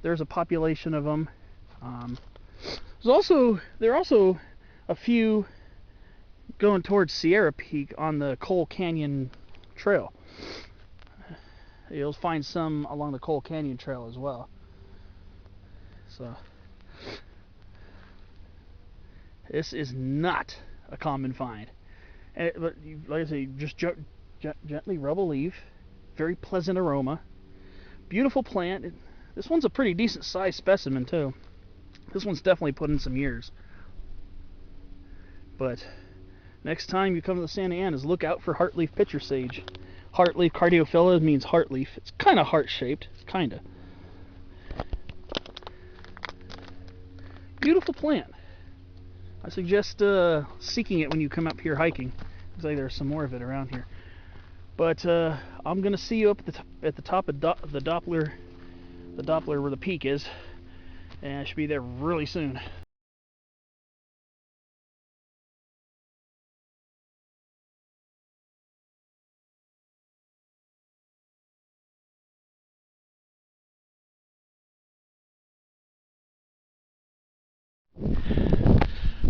there's a population of them. There are also a few going towards Sierra Peak on the Coal Canyon Trail. You'll find some along the Coal Canyon Trail as well. So this is not a common find. But like I say, just gently rub a leaf. Very pleasant aroma. Beautiful plant. This one's a pretty decent sized specimen too. This one's definitely put in some years. But next time you come to the Santa Anas, look out for heartleaf pitcher sage. Heartleaf, Cardiophila means heartleaf. It's kind of heart-shaped. It's kind of. Beautiful plant. I suggest seeking it when you come up here hiking. Looks like there's some more of it around here. But I'm going to see you up at the top of the Doppler where the peak is. And I should be there really soon.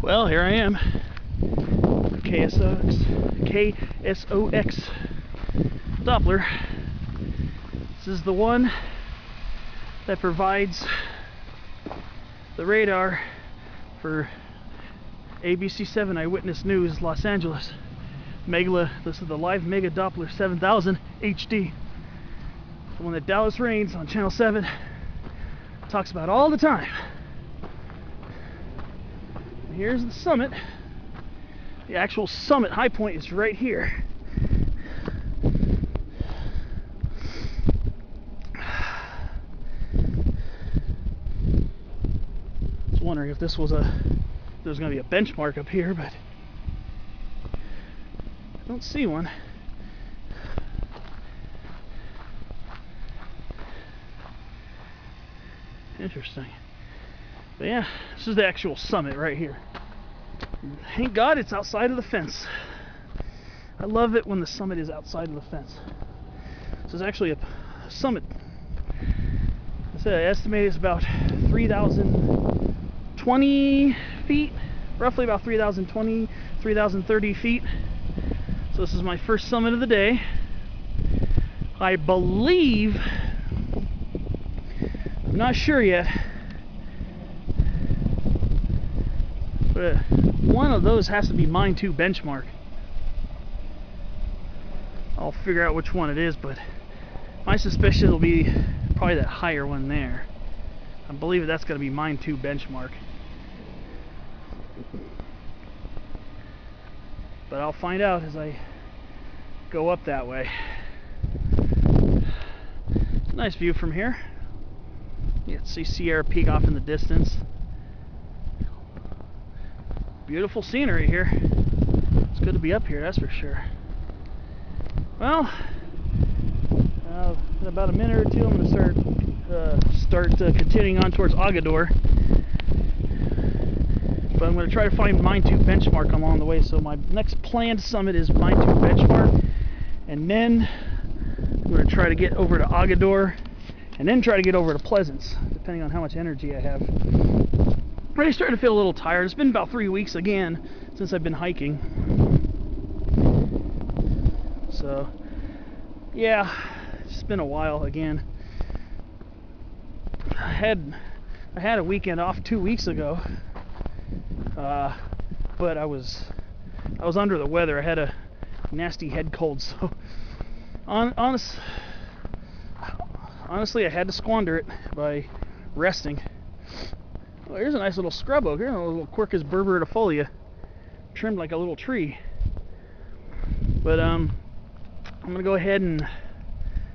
Well, here I am. KSOX Doppler. This is the one that provides the radar for ABC7 Eyewitness News Los Angeles. This is the live Mega Doppler 7000 HD. The one that Dallas Raines on Channel 7 talks about all the time. Here's the summit. The actual summit high point is right here. I was wondering if there's going to be a benchmark up here, but I don't see one. Interesting. But yeah, this is the actual summit right here. Thank God it's outside of the fence. I love it when the summit is outside of the fence. This is actually a summit. I said I estimate it's about 3,020 feet, roughly about 3,020, 3,030 feet. So this is my first summit of the day. I believe, I'm not sure yet, but one of those has to be mine 2 benchmark. I'll figure out which one it is, but my suspicion will be probably that higher one there. I believe that's going to be mine 2 benchmark. But I'll find out as I go up that way. Nice view from here. You can see Sierra Peak off in the distance. Beautiful scenery here. It's good to be up here, that's for sure. Well, in about a minute or two, I'm going to start continuing on towards Hagador. But I'm going to try to find mine 2 benchmark along the way. So my next planned summit is mine 2 benchmark, and then I'm going to try to get over to Hagador, and then try to get over to Pleasance, depending on how much energy I have. I'm already starting to feel a little tired. It's been about 3 weeks again since I've been hiking. So, yeah, it's been a while again. I had a weekend off 2 weeks ago, but I was under the weather. I had a nasty head cold, so honestly, I had to squander it by resting. Oh, here's a nice little scrub oak. Here's a little Quercus berberitifolia, trimmed like a little tree. But I'm gonna go ahead and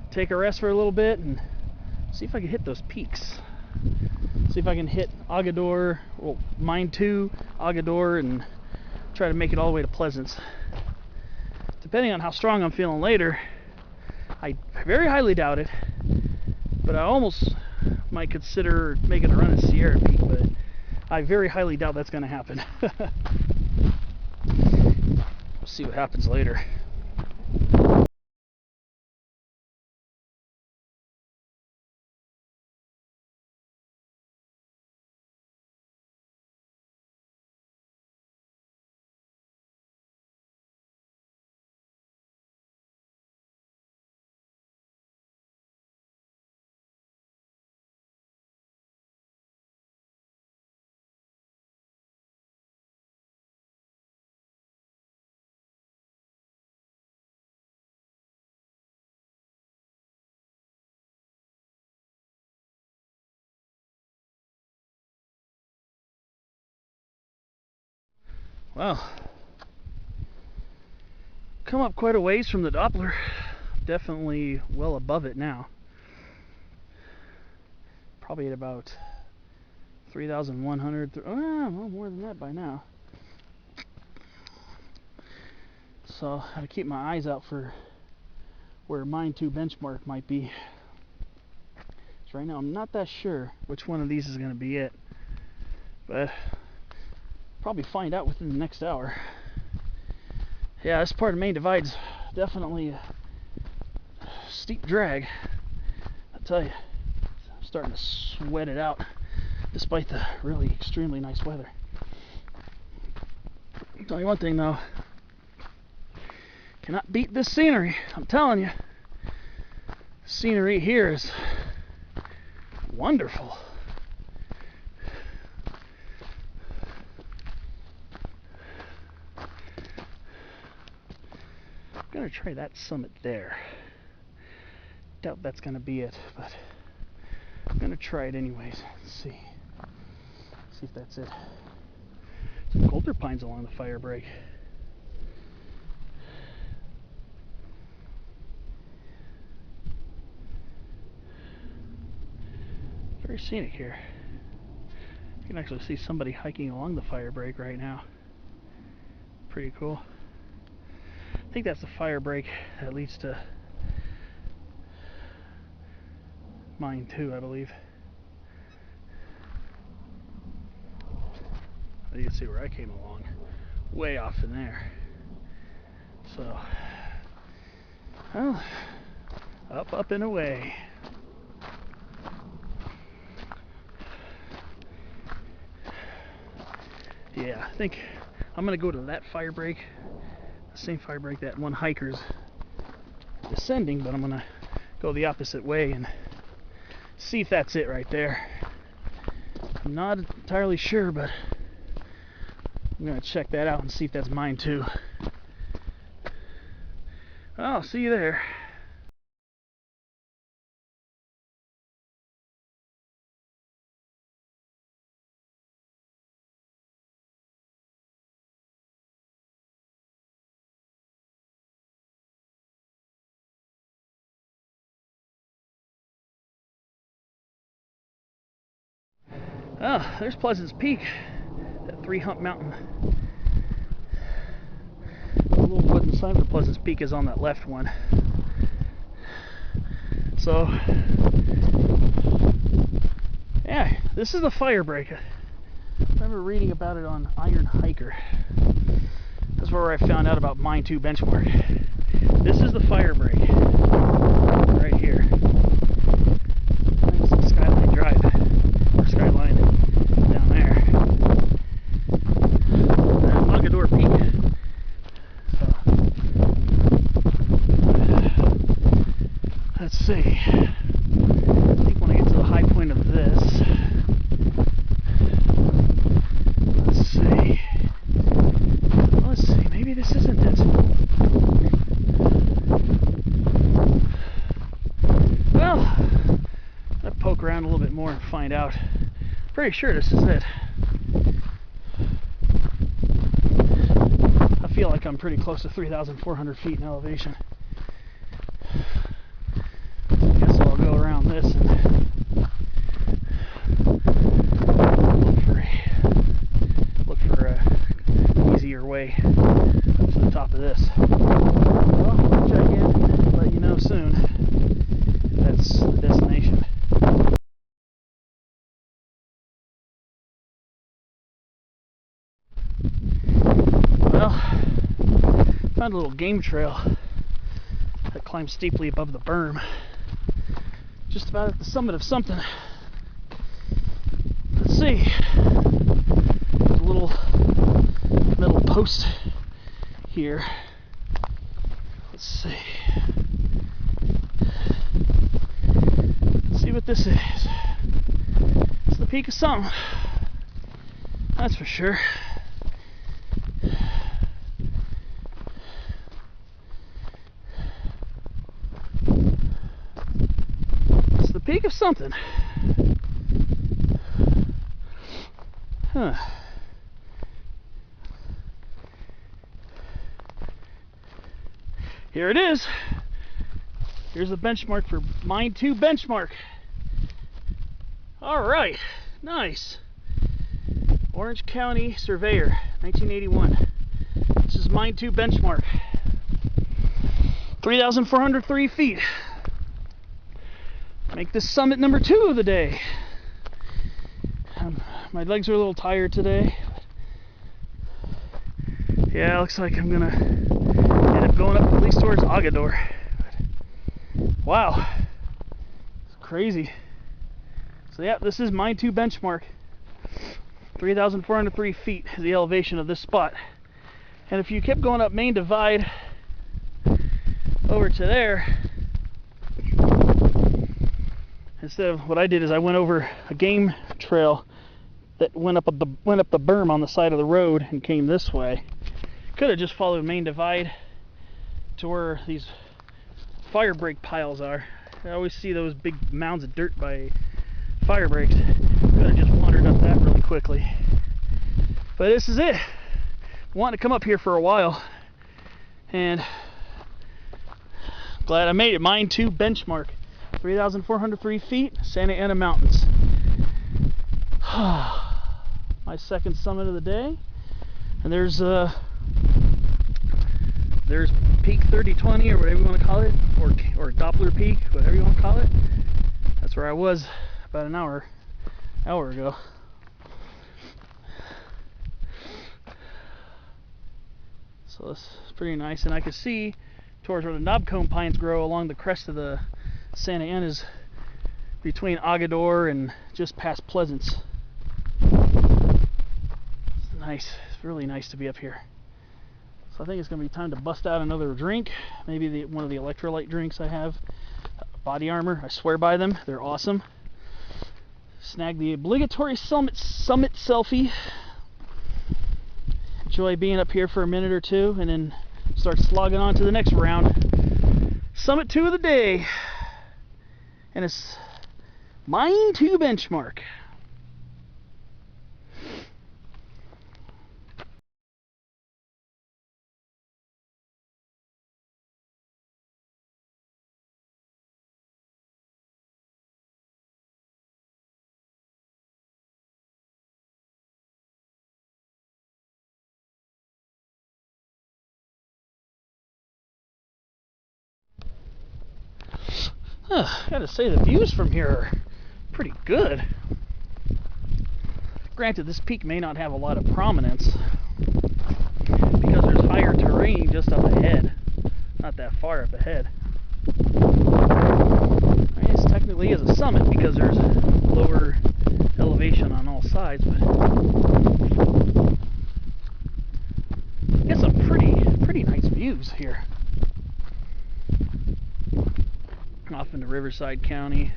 take a rest for a little bit and see if I can hit those peaks. See if I can hit Hagador, well, mine 2, Hagador, and try to make it all the way to Pleasance. Depending on how strong I'm feeling later, I very highly doubt it, but I almost might consider making a run at Sierra Peak, but I very highly doubt that's going to happen. We'll see what happens later. Well, come up quite a ways from the Doppler. Definitely well above it now. Probably at about 3,100. Well, more than that by now. So I gotta keep my eyes out for where mine 2 benchmark might be. So right now I'm not that sure which one of these is gonna be it, but probably find out within the next hour. Yeah, this part of Main Divide's definitely a steep drag. I tell you, I'm starting to sweat it out despite the really extremely nice weather. I'll tell you one thing though, cannot beat this scenery. I'm telling you, the scenery here is wonderful. I'm gonna try that summit there. Doubt that's gonna be it, but I'm gonna try it anyways. Let's see if that's it. Some coulter pines along the fire break. Very scenic here. You can actually see somebody hiking along the fire break right now. Pretty cool. I think that's the fire break that leads to mine 2, I believe. You can see where I came along, way off in there. So, well, up and away. Yeah, I think I'm gonna go to that fire break, the same fire break that one hiker's descending, but I'm gonna go the opposite way and see if that's it right there. I'm not entirely sure, but I'm gonna check that out and see if that's mine too. I'll see you there. Oh, there's Pleasant's Peak, that 3-hump mountain. The little wooden sign for Pleasant's Peak is on that left one. So, yeah, this is the fire break. I remember reading about it on Iron Hiker. That's where I found out about mine 2 benchmark. This is the fire break, right here. There's Skyline Drive, or Skyline down there. And Hagador Peak. So, let's see. I think when I get to the high point of this, let's see, maybe this isn't it. Well, I'll poke around a little bit more and find out. Pretty sure this is it. I feel like I'm pretty close to 3,400 feet in elevation. I guess I'll go around this and look for a easier way to the top of this. Well, I'll check in and let you know soon. That's the destination. found a little game trail that climbs steeply above the berm. Just about at the summit of something. Let's see. There's a little metal post here. Let's see. Let's see what this is. It's the peak of something. That's for sure. It's the peak of something. Huh. Here it is. Here's the benchmark for Mine 2 benchmark. All right, nice. Orange County Surveyor, 1981. This is Mine 2 benchmark. 3,403 feet. Make this summit number 2 of the day. My legs are a little tired today. Yeah, looks like I'm gonna end up going up at least towards Hagador. Wow, it's crazy. So yeah, this is Mine 2 benchmark. 3,403 feet is the elevation of this spot. And if you kept going up Main Divide over to there, instead of what I did is I went over a game trail that went up the berm on the side of the road and came this way. Could have just followed Main Divide to where these fire break piles are. I always see those big mounds of dirt by fire breaks. Could have just wandered up that really quickly. But this is it. Wanted to come up here for a while, and glad I made it. Mine 2 benchmark. 3,403 feet, Santa Ana Mountains. My second summit of the day. And there's Peak 3020 or whatever you want to call it, or Doppler Peak, whatever you want to call it. That's where I was about an hour ago. So this is pretty nice, and I can see towards where the knobcone pines grow along the crest of the Santa Ana's between Hagador and just past Pleasance. It's nice. It's really nice to be up here. So I think it's going to be time to bust out another drink. Maybe one of the electrolyte drinks I have. Body Armor. I swear by them. They're awesome. Snag the obligatory summit selfie. Enjoy being up here for a minute or two, and then start slogging on to the next round. Summit 2 of the day. And it's Mine 2 benchmark. I gotta say, the views from here are pretty good. Granted, this peak may not have a lot of prominence because there's higher terrain just up ahead, not that far up ahead. I guess technically is a summit because there's lower elevation on all sides, but get some pretty nice views here. Off into Riverside County.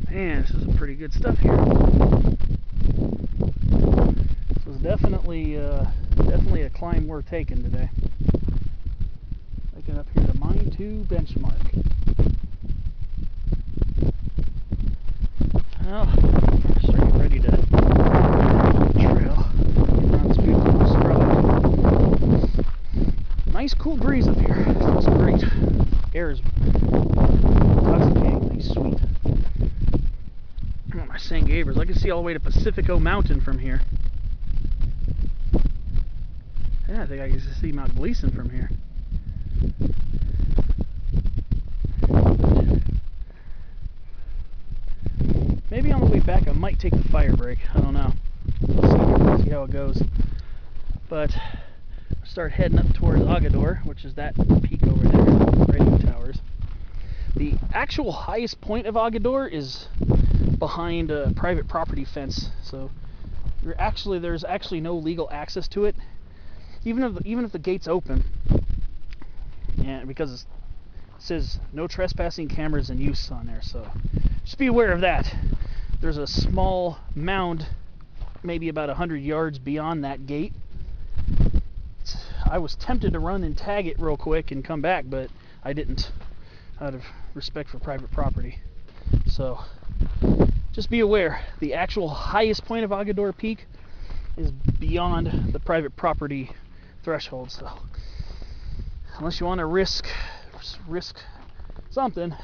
Man, this is some pretty good stuff here. This was definitely a climb worth taking today. Taking up here to Mine 2 benchmark. Well, just getting ready to trail around this beautiful scrub. Nice cool breeze up here. Feels great. Air is intoxicatingly sweet. Oh, my St. Gabriel's. I can see all the way to Pacifico Mountain from here. Yeah, I think I can see Mount Gleason from here. Maybe on the way back I might take the fire break. I don't know. See how it goes. But start heading up towards Hagador, which is that peak over there, right in the towers. The actual highest point of Hagador is behind a private property fence, so there's actually no legal access to it, even if the gate's open, and because it says no trespassing cameras in use on there. So just be aware of that. There's a small mound, maybe about 100 yards beyond that gate. I was tempted to run and tag it real quick and come back, but I didn't, out of respect for private property. So just be aware, the actual highest point of Hagador Peak is beyond the private property threshold. So unless you want to risk something,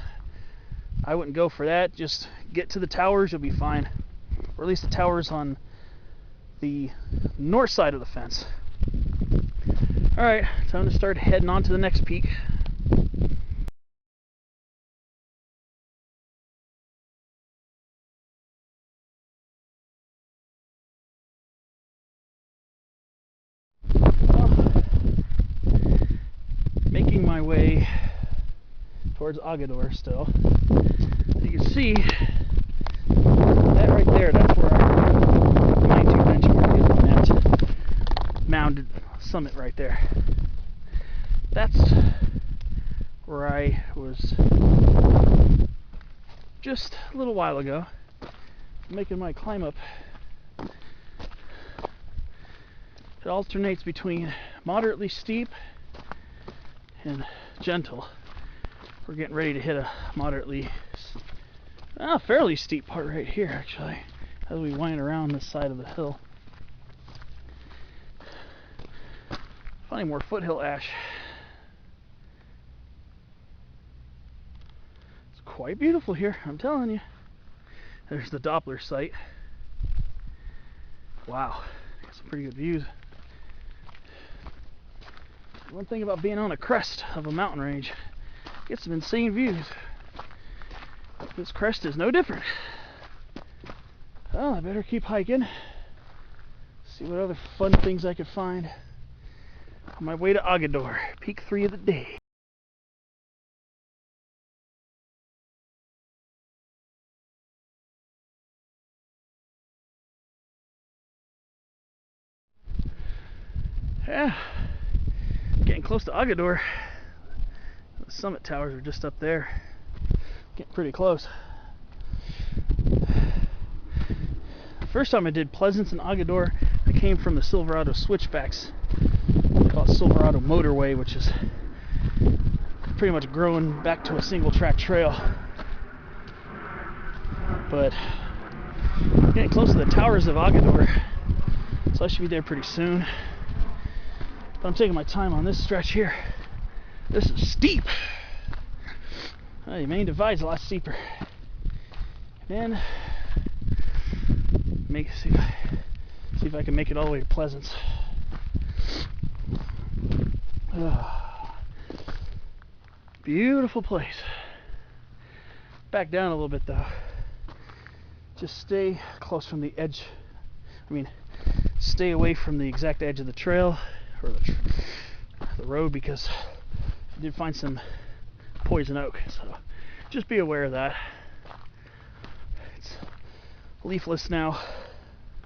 I wouldn't go for that. Just get to the towers, you'll be fine. Or at least the towers on the north side of the fence. Alright, time to start heading on to the next peak. Making my way towards Hagador still. You can see that right there, that's where our 92 benchmark is, on that mounded summit right there. That's where I was just a little while ago, making my climb up. It alternates between moderately steep and gentle. We're getting ready to hit a fairly steep part right here, actually, as we wind around this side of the hill. Finding more foothill ash. It's quite beautiful here, I'm telling you. There's the Doppler site. Wow, got some pretty good views. One thing about being on a crest of a mountain range, get some insane views. This crest is no different. Well, I better keep hiking. See what other fun things I could find on my way to Hagador, peak 3 of the day. Yeah, getting close to Hagador. The summit towers are just up there. Getting pretty close. First time I did Pleasance and Hagador, I came from the Silverado switchbacks. We call it Silverado Motorway, which is pretty much grown back to a single track trail. But getting close to the towers of Hagador, so I should be there pretty soon. But I'm taking my time on this stretch here. This is steep. The main divide's a lot steeper. And see if I can make it all the way to Pleasance. Beautiful place. Back down a little bit though. Just stay close from the edge. Stay away from the exact edge of the trail or the road, because I did find some poison oak, so just be aware of that. It's leafless now,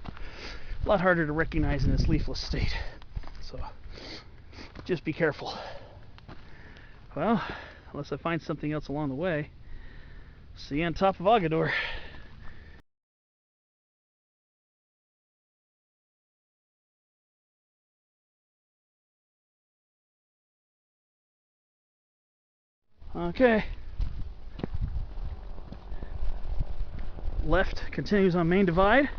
a lot harder to recognize in its leafless state, so just be careful. Well, unless I find something else along the way, see you on top of Hagador. Okay. Left continues on main divide.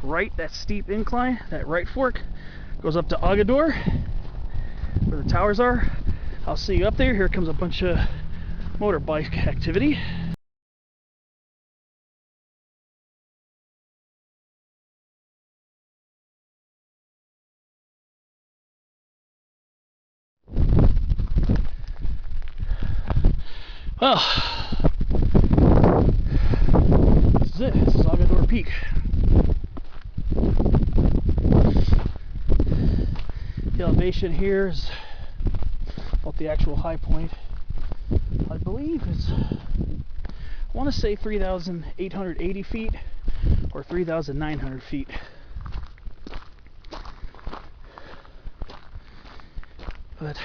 Right, that steep incline, that right fork goes up to Hagador, where the towers are. I'll see you up there. Here comes a bunch of motorbike activity. Well, this is it. This is Hagador Peak. The elevation here is about the actual high point. I believe it's, I want to say 3,880 feet or 3,900 feet. But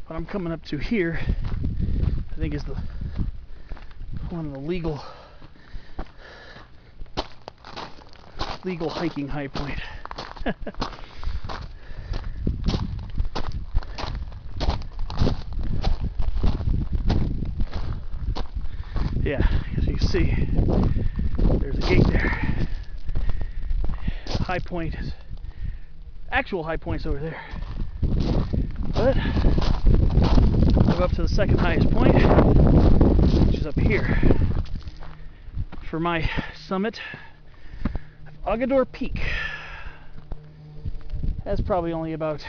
what I'm coming up to here, I think is one of the legal hiking high point. Yeah, as you can see, there's a gate there. High point is, actual high point's over there. But I'll go up to the second highest point, which is up here, for my summit of Hagador Peak. That's probably only about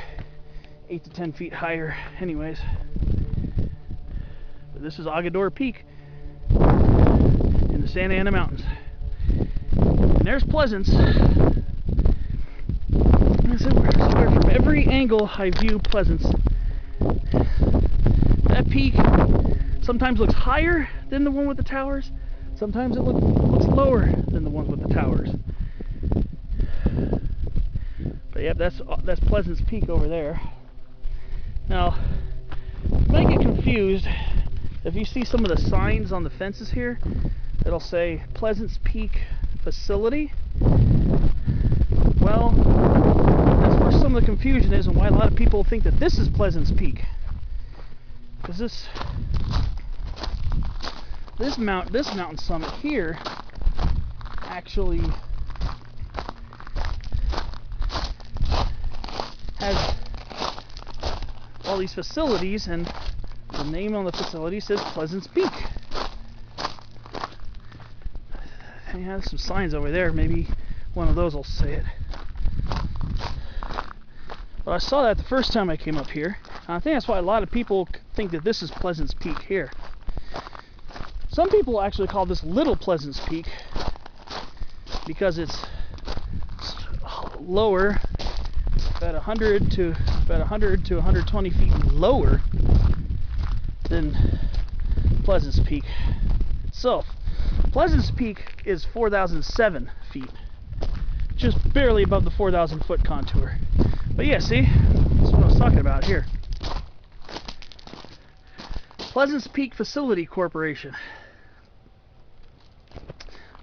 8 to 10 feet higher anyways. But this is Hagador Peak in the Santa Ana Mountains. And there's Pleasance. Somewhere from every angle I view Pleasance. That peak sometimes looks higher than the one with the towers. Sometimes it looks lower than the one with the towers. But yep, that's Pleasance Peak over there. Now, you might get confused if you see some of the signs on the fences here. It'll say Pleasance Peak Facility. Well, that's where some of the confusion is and why a lot of people think that this is Pleasance Peak. Because this mountain summit here actually has all these facilities, and the name on the facility says Pleasance Peak. And yeah, there's some signs over there. Maybe one of those will say it. But I saw that the first time I came up here. And I think that's why a lot of people think that this is Pleasance Peak here. Some people actually call this Little Pleasance Peak because it's lower, about 100 to 120 feet lower than Pleasance Peak itself. Pleasance Peak is 4,007 feet, just barely above the 4,000 foot contour. But yeah, see, that's what I was talking about here. Pleasance Peak Facility Corporation.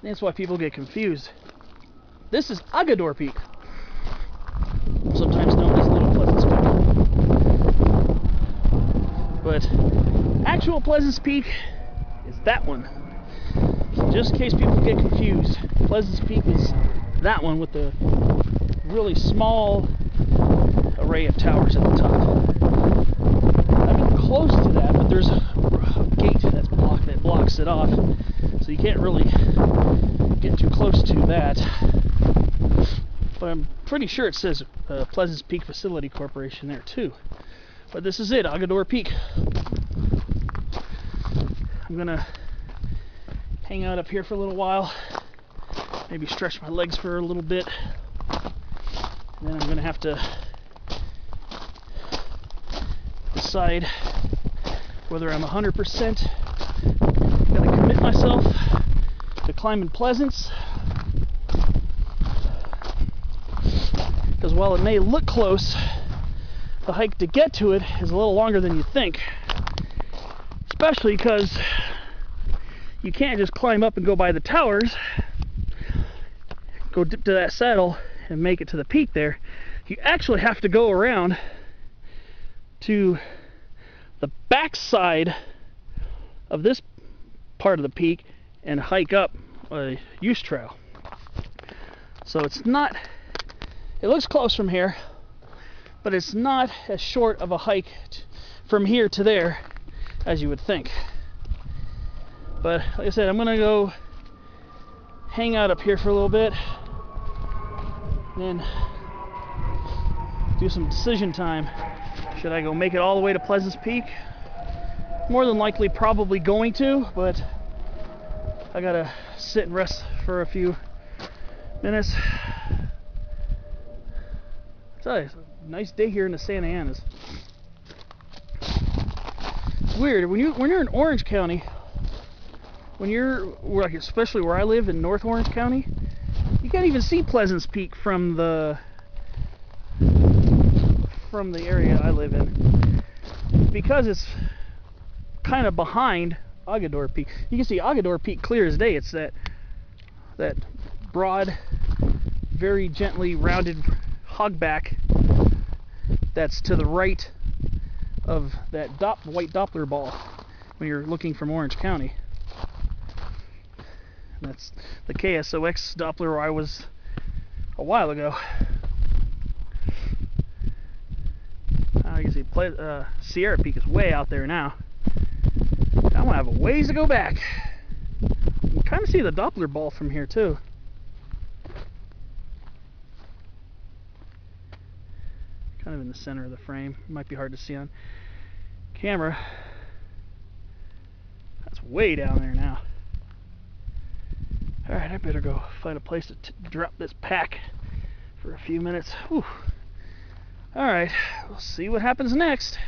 That's why people get confused. This is Hagador Peak, sometimes known as Little Pleasance Peak. But actual Pleasance Peak is that one. So just in case people get confused, Pleasance Peak is that one with the really small array of towers at the top. I've been close to that, but there's a gate that blocks it off, so you can't really get too close to that. But I'm pretty sure it says Pleasance Peak Facility Corporation there too. But this is it, Hagador Peak. I'm gonna hang out up here for a little while, maybe stretch my legs for a little bit, and then I'm gonna have to decide whether I'm 100% gonna commit myself to climbing Pleasance, because while it may look close, the hike to get to it is a little longer than you think, especially because you can't just climb up and go by the towers, go dip to that saddle and make it to the peak there. You actually have to go around to the back side of this part of the peak and hike up a use trail. So it's not, it looks close from here, but it's not as short of a hike from here to there as you would think. But like I said, I'm gonna go hang out up here for a little bit, and then do some decision time. Should I go make it all the way to Pleasance Peak? More than likely probably going to, but I gotta sit and rest for a few minutes. tell you, it's a nice day here in the Santa Anas. It's weird when you're in Orange County, when you're like, especially where I live in North Orange County, you can't even see Pleasance Peak from the area I live in, because it's kind of behind Hagador Peak. You can see Hagador Peak clear as day. It's that broad, very gently rounded hogback that's to the right of that white Doppler ball when you're looking from Orange County. That's the KSOX Doppler where I was a while ago. You can see Sierra Peak is way out there now. I'm gonna have a ways to go back. You can kind of see the Doppler ball from here too. Kind of in the center of the frame. It might be hard to see on camera. That's way down there now. Alright, I better go find a place to drop this pack for a few minutes. Whew. Alright, we'll see what happens next.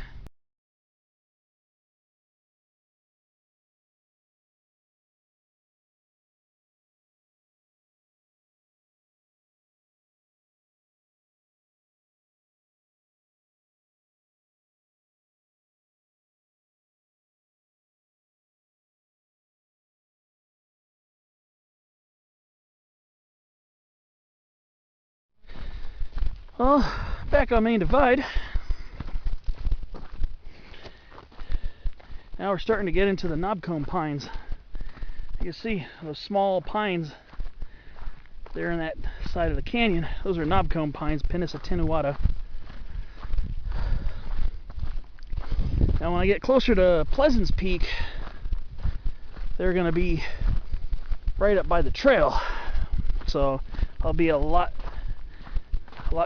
Well, back on Main Divide. Now we're starting to get into the knobcomb pines. You can see those small pines there in that side of the canyon. Those are knobcomb pines, Pinus attenuata. Now when I get closer to Pleasance Peak, they're going to be right up by the trail. So I'll be a lot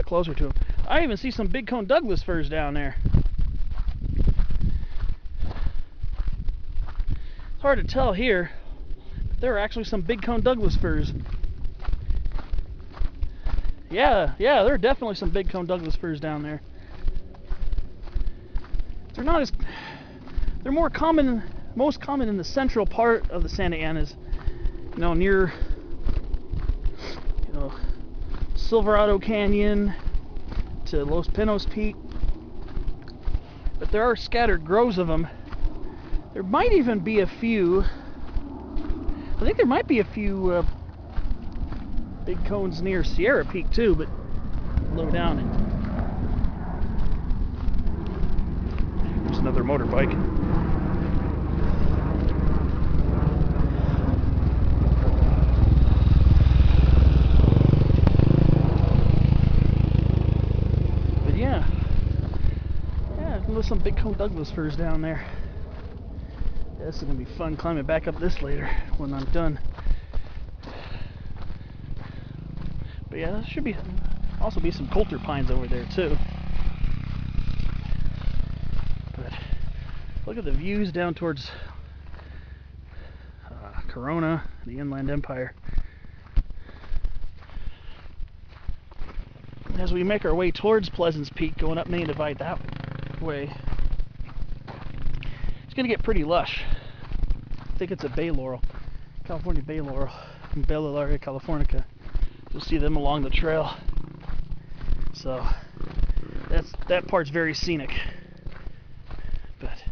closer to them. I even see some big cone Douglas firs down there. It's hard to tell here, but there are actually some big cone Douglas firs. Yeah, there are definitely some big cone Douglas firs down there. They're more common, most common in the central part of the Santa Anas, near, Silverado Canyon to Los Pinos Peak. But there are scattered groves of them. There might even be a few. I think there might be a few big cones near Sierra Peak too, but low down. There's another motorbike. There's some big cone Douglas firs down there. Yeah, this is gonna be fun climbing back up this later when I'm done. But yeah, there should also be some coulter pines over there too. But look at the views down towards Corona, the Inland Empire. As we make our way towards Pleasance Peak, going up Main Divide that way, it's going to get pretty lush. I think it's a bay laurel, California bay laurel, Bellaria californica. You'll see them along the trail. So that part's very scenic. But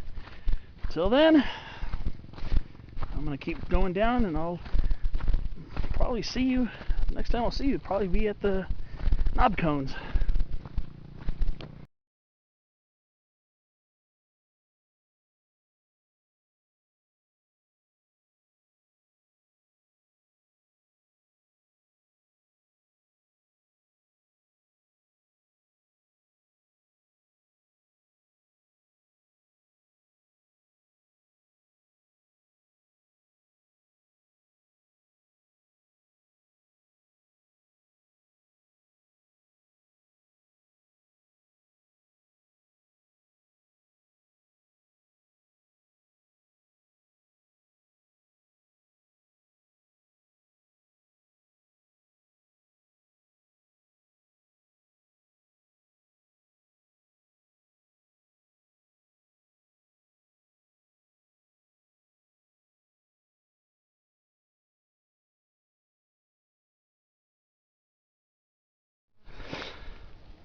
until then, I'm going to keep going down, and I'll probably see you next time. I'll see you probably be at the knob cones.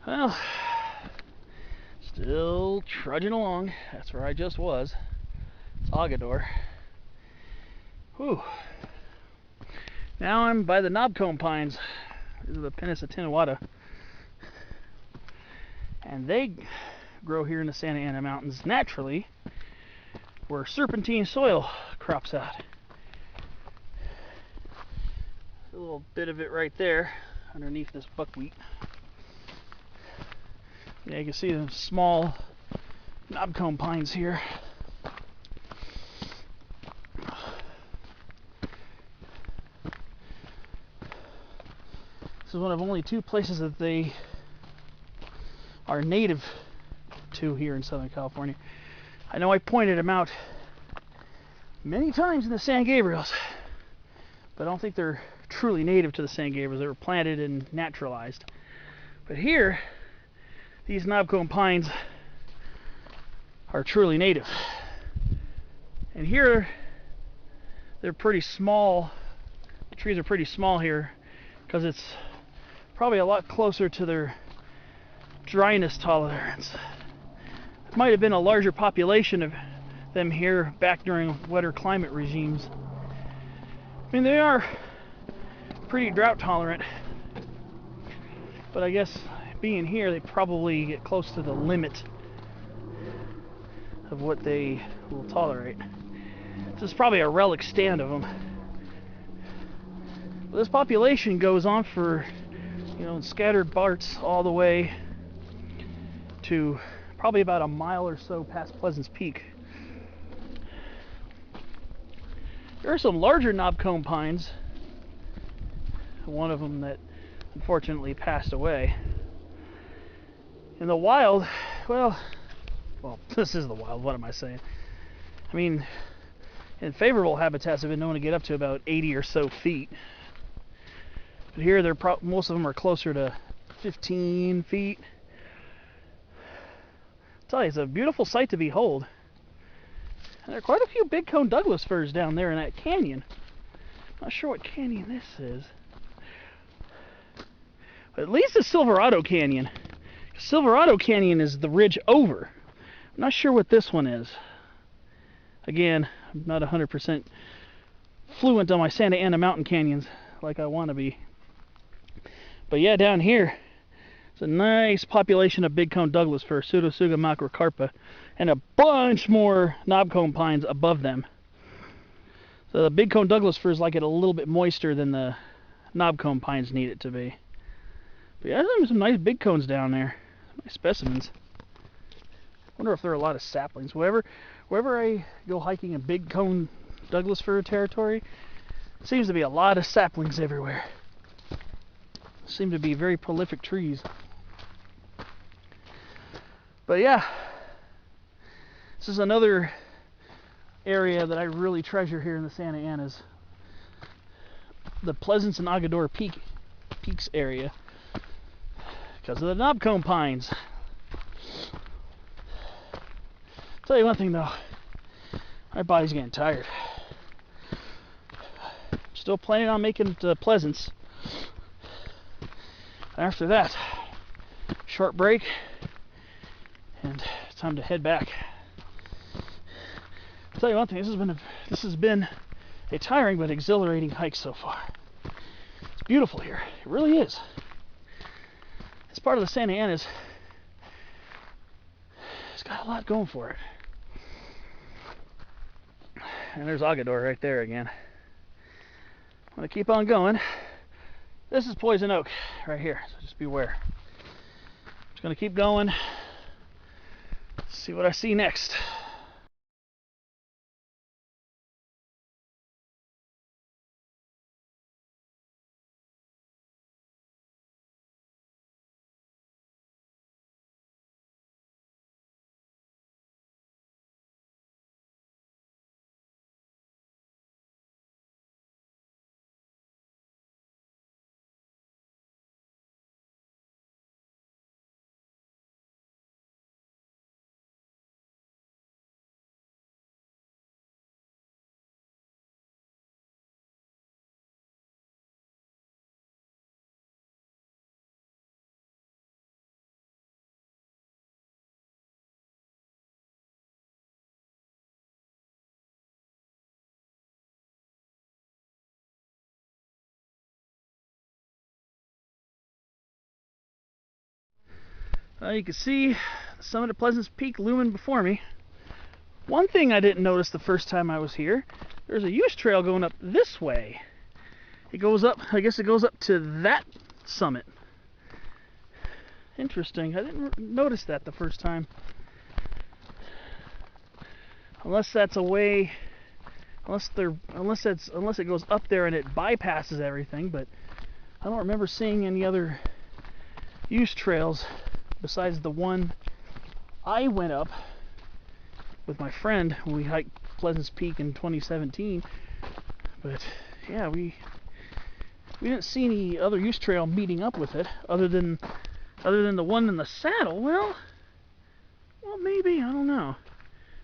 Well, still trudging along. That's where I just was. It's Hagador. Whew. Now I'm by the knobcomb pines. These are the Pinus attenuata. And they grow here in the Santa Ana Mountains naturally, where serpentine soil crops out. A little bit of it right there underneath this buckwheat. Yeah, you can see the small knobcomb pines here. This is one of only 2 places that they are native to here in Southern California. I know I pointed them out many times in the San Gabriels, but I don't think they're truly native to the San Gabriels. They were planted and naturalized. But here, these knobcomb pines are truly native. And here, they're pretty small. The trees are pretty small here because it's probably a lot closer to their dryness tolerance. There might have been a larger population of them here back during wetter climate regimes. I mean, they are pretty drought tolerant, but I guess being here, they probably get close to the limit of what they will tolerate. This is probably a relic stand of them. But this population goes on for, scattered parts all the way to probably about a mile or so past Pleasant's Peak. There are some larger knobcomb pines. One of them that unfortunately passed away. In the wild, well, this is the wild, what am I saying? I mean, in favorable habitats have been known to get up to about 80 or so feet. But here, most of them are closer to 15 feet. I'll tell you, it's a beautiful sight to behold. And there are quite a few big cone Douglas firs down there in that canyon. Not sure what canyon this is. But at least it's Silverado Canyon. Silverado Canyon is the ridge over. I'm not sure what this one is. Again, I'm not 100% fluent on my Santa Ana mountain canyons like I want to be. But yeah, down here, it's a nice population of big cone Douglas fir, Pseudotsuga macrocarpa, and a bunch more knobcomb pines above them. So the big cone Douglas firs like it a little bit moister than the knobcomb pines need it to be. But yeah, there's some nice big cones down there. Nice specimens. Wonder if there are a lot of saplings. Wherever I go hiking in big cone Douglas fir territory, seems to be a lot of saplings everywhere. Seem to be very prolific trees. But yeah, this is another area that I really treasure here in the Santa Anas. The Pleasance and Hagador Peaks area. Because of the knobcomb pines. Tell you one thing though, my body's getting tired. Still planning on making it to Pleasance. After that, short break, and it's time to head back. I'll tell you one thing, this has been a tiring but exhilarating hike so far. It's beautiful here, it really is. This part of the Santa Anas, it's got a lot going for it. And there's Hagador right there again. I'm gonna keep on going. This is poison oak right here, so just beware. Just gonna keep going, see what I see next. You can see the summit of Pleasance Peak looming before me. One thing I didn't notice the first time I was here, there's a use trail going up this way. It goes up, I guess it goes up to that summit. Interesting, I didn't notice that the first time. Unless that's a way, unless it goes up there and it bypasses everything, but I don't remember seeing any other use trails besides the one I went up with my friend when we hiked Pleasance Peak in 2017. But yeah, we didn't see any other use trail meeting up with it other than the one in the saddle. Well, maybe, I don't know.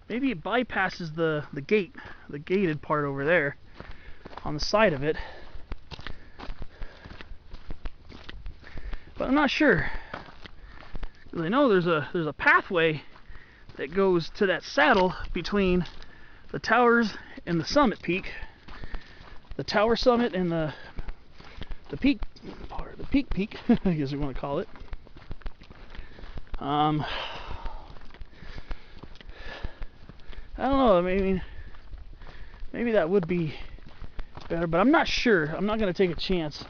Maybe it bypasses the gate, the gated part over there on the side of it. But I'm not sure. I know there's a pathway that goes to that saddle between the towers and the summit peak. The tower summit and the peak part, the peak, I guess you want to call it. I don't know, I mean, maybe that would be better, but I'm not sure. I'm not going to take a chance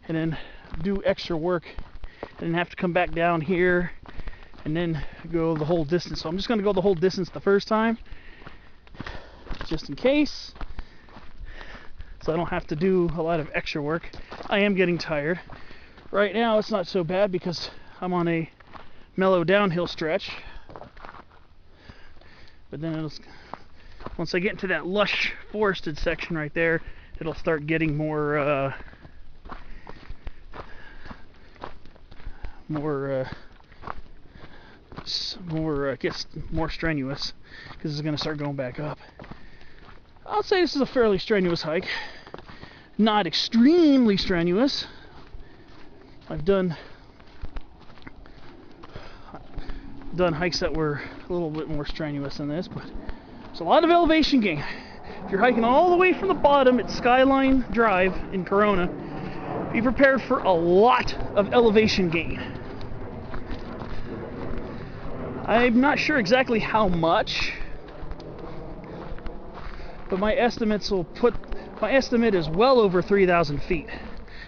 and then do extra work and then have to come back down here and then go the whole distance. So I'm just going to go the whole distance the first time, just in case, so I don't have to do a lot of extra work. I am getting tired. Right now it's not so bad because I'm on a mellow downhill stretch, but then once I get into that lush forested section right there, it'll start getting more gets more strenuous because it's going to start going back up. I'll say this is a fairly strenuous hike, not extremely strenuous. I've done hikes that were a little bit more strenuous than this, but it's a lot of elevation gain. If you're hiking all the way from the bottom at Skyline Drive in Corona, be prepared for a lot of elevation gain. I'm not sure exactly how much, but my estimate is well over 3,000 feet.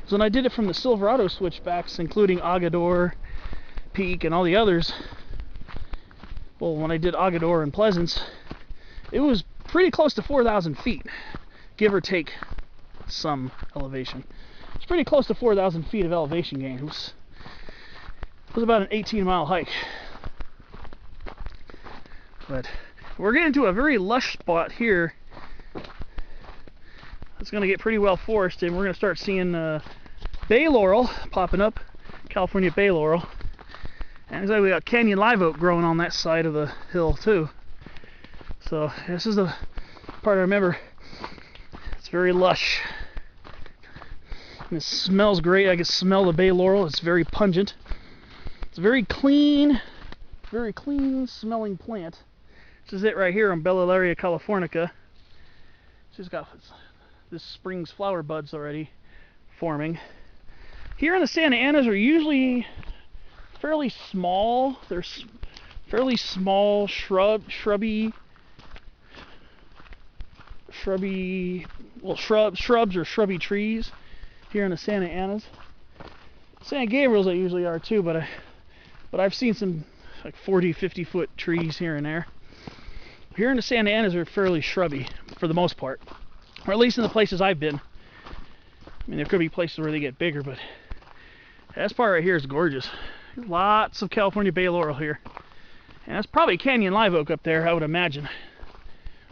So when I did it from the Silverado switchbacks, including Hagador Peak and all the others, well, when I did Hagador and Pleasance, it was pretty close to 4,000 feet, give or take some elevation. It's pretty close to 4,000 feet of elevation gain. It was about an 18-mile hike. But we're getting to a very lush spot here. It's going to get pretty well forested, and we're going to start seeing bay laurel popping up, California bay laurel. And we got canyon live oak growing on that side of the hill too. So this is the part I remember. It's very lush. And it smells great. I can smell the bay laurel. It's very pungent. It's a very clean smelling plant. This is it right here on Bellaria californica. She's got this spring's flower buds already forming. Here in the Santa Anas are usually fairly small. There's fairly small shrubs or shrubby trees here in the Santa Anas. San Gabriel's they usually are too, but I've seen some like 40-50 foot trees here and there. Here in the Santa Anas are fairly shrubby for the most part, or at least in the places I've been. I mean, there could be places where they get bigger, but this part right here is gorgeous. Lots of California bay laurel here, and that's probably canyon live oak up there, I would imagine,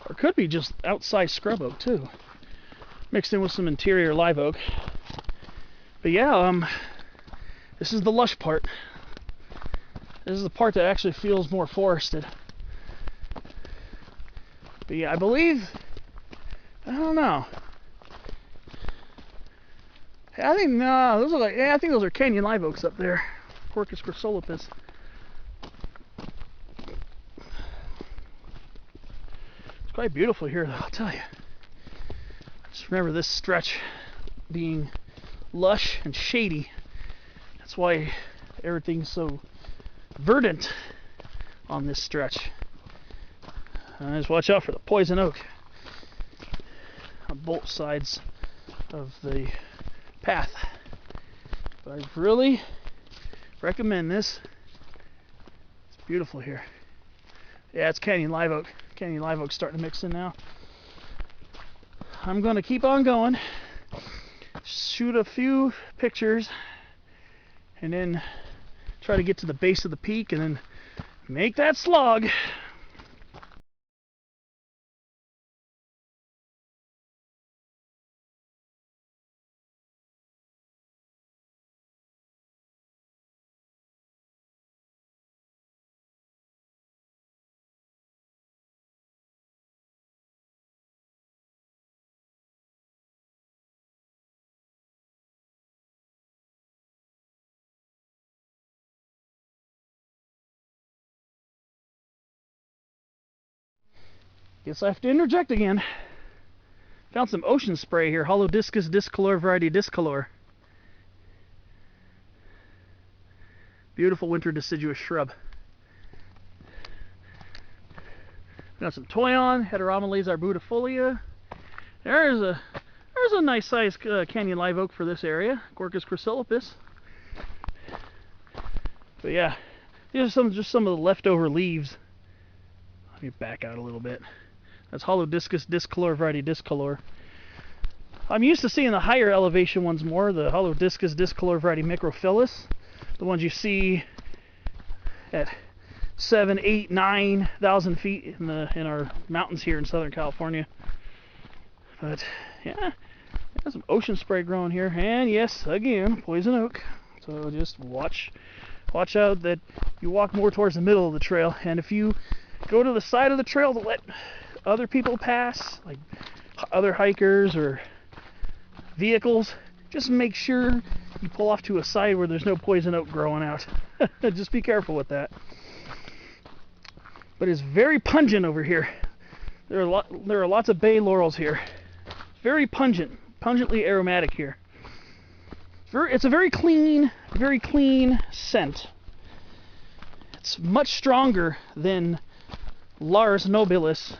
or could be just outsized scrub oak too, mixed in with some interior live oak. But yeah, this is the lush part. This is the part that actually feels more forested. But yeah, I believe, I don't know. I think those are like, I think those are canyon live oaks up there. Quercus chrysolipus. It's quite beautiful here, though, I'll tell you. Just remember this stretch being lush and shady. That's why everything's so verdant on this stretch. Just watch out for the poison oak on both sides of the path. But I really recommend this. It's beautiful here. Yeah, it's Canyon live oak. Canyon live oak's starting to mix in now. I'm going to keep on going, shoot a few pictures, and then try to get to the base of the peak and then make that slog. Guess I have to interject again. Found some ocean spray here, Holodiscus discolor variety discolor. Beautiful winter deciduous shrub. Got some toyon, Heteromeles arbudifolia. There's a nice sized canyon live oak for this area, Gorcus chrysolepis. But yeah, these are just some of the leftover leaves. Let me back out a little bit. That's Holodiscus discolor variety discolor. I'm used to seeing the higher elevation ones more, the Holodiscus discolor variety microphyllus, the ones you see at 7, 8, 9,000 feet in our mountains here in Southern California. But yeah, there's some ocean spray growing here, and yes, again, poison oak. So just watch out that you walk more towards the middle of the trail, and if you go to the side of the trail to let other people pass, like other hikers or vehicles, just make sure you pull off to a side where there's no poison oak growing out. Just be careful with that. But it's very pungent over here. There are lots of bay laurels here. Very pungently aromatic here. It's a very clean scent. It's much stronger than Lars nobilis,